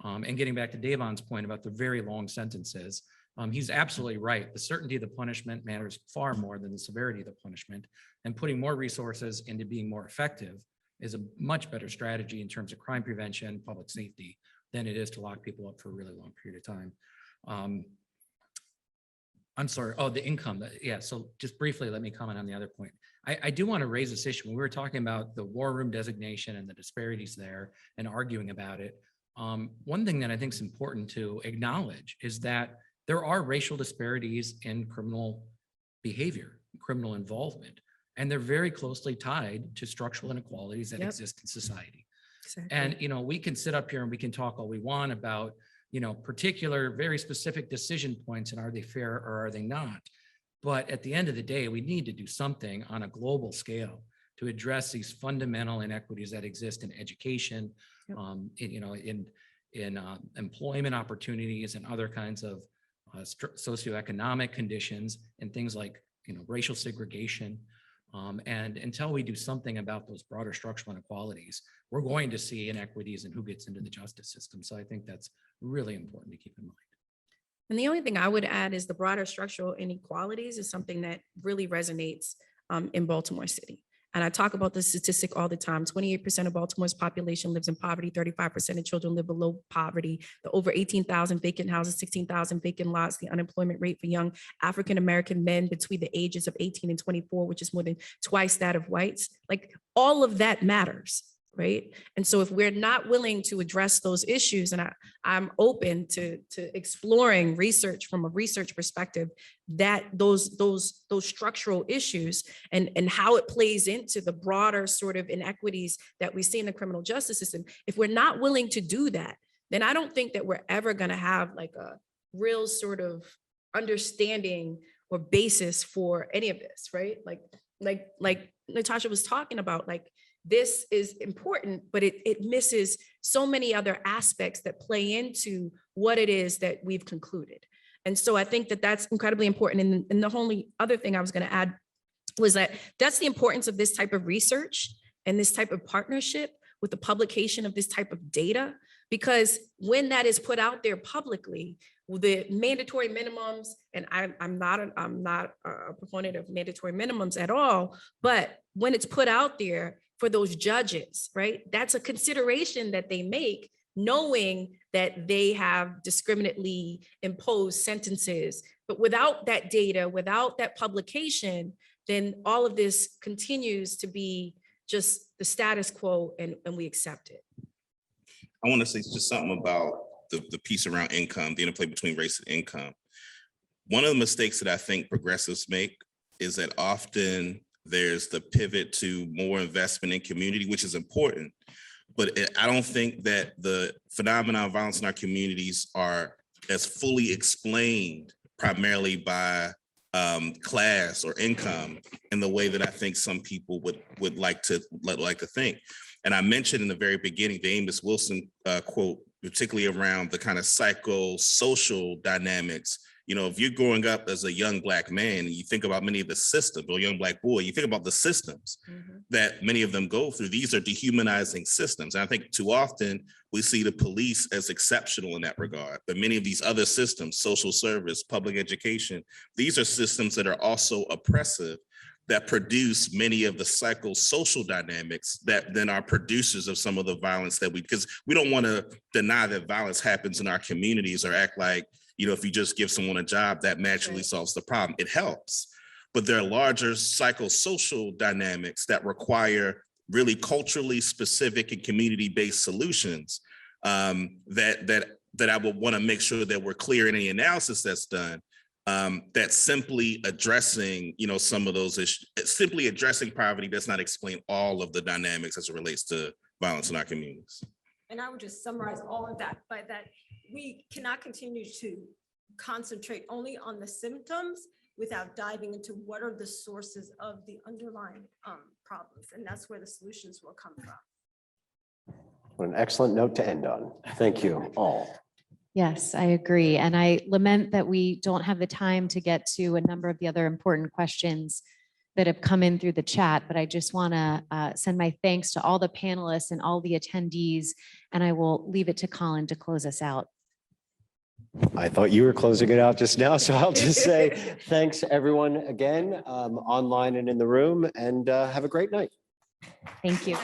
And getting back to Devon's point about the very long sentences, he's absolutely right. The certainty of the punishment matters far more than the severity of the punishment, and putting more resources into being more effective is a much better strategy in terms of crime prevention, public safety, than it is to lock people up for a really long period of time. I'm sorry. Oh, the income. Yeah. So just briefly, let me comment on the other point. I do want to raise this issue. When we were talking about the war room designation and the disparities there and arguing about it, one thing that I think is important to acknowledge is that there are racial disparities in criminal behavior, criminal involvement, and they're very closely tied to structural inequalities that exist in society. Exactly. And, we can sit up here and we can talk all we want about, particular, very specific decision points and are they fair or are they not? But at the end of the day, we need to do something on a global scale to address these fundamental inequities that exist in education, in employment opportunities and other kinds of socioeconomic conditions and things like, racial segregation. And until we do something about those broader structural inequalities, we're going to see inequities in who gets into the justice system. So I think that's really important to keep in mind. And the only thing I would add is the broader structural inequalities is something that really resonates in Baltimore City. And I talk about this statistic all the time. 28% of Baltimore's population lives in poverty. 35% of children live below poverty. The over 18,000 vacant houses, 16,000 vacant lots, the unemployment rate for young African-American men between the ages of 18 and 24, which is more than twice that of whites. Like, all of that matters, right? And so if we're not willing to address those issues, and I'm open to exploring research from a research perspective, that those structural issues and how it plays into the broader sort of inequities that we see in the criminal justice system, if we're not willing to do that, then I don't think that we're ever going to have like a real sort of understanding or basis for any of this, right? Like Natasha was talking about, like, this is important, but it misses so many other aspects that play into what it is that we've concluded. And so I think that that's incredibly important. And the only other thing I was going to add was that that's the importance of this type of research and this type of partnership with the publication of this type of data, because when that is put out there publicly, the mandatory minimums, and I'm not a proponent of mandatory minimums at all, but when it's put out there for those judges, right, that's a consideration that they make, knowing that they have discriminately imposed sentences. But without that data, without that publication, then all of this continues to be just the status quo, and we accept it. I want to say just something about the piece around income, the interplay between race and income. One of the mistakes that I think progressives make is that often there's the pivot to more investment in community, which is important. But I don't think that the phenomenon of violence in our communities are as fully explained primarily by class or income in the way that I think some people would like to think. And I mentioned in the very beginning the Amos Wilson quote, particularly around the kind of psychosocial dynamics. If you're growing up as a young Black man and you think about many of the systems, or young Black boy, you think about the systems that many of them go through. These are dehumanizing systems. And I think too often we see the police as exceptional in that regard, but many of these other systems, social service, public education, these are systems that are also oppressive, that produce many of the psychosocial dynamics that then are producers of some of the violence that because we don't want to deny that violence happens in our communities or act like, if you just give someone a job, that magically solves the problem. It helps, but there are larger psychosocial dynamics that require really culturally specific and community-based solutions that I would want to make sure that we're clear in any analysis that's done. That simply addressing, some of those issues, simply addressing poverty does not explain all of the dynamics as it relates to violence in our communities. And I would just summarize all of that by that we cannot continue to concentrate only on the symptoms without diving into what are the sources of the underlying problems. And that's where the solutions will come from. What an excellent note to end on. Thank you all. Yes, I agree. And I lament that we don't have the time to get to a number of the other important questions that have come in through the chat, but I just want to send my thanks to all the panelists and all the attendees, and I will leave it to Colin to close us out. I thought you were closing it out just now, so I'll just say thanks everyone again, online and in the room, and have a great night. Thank you.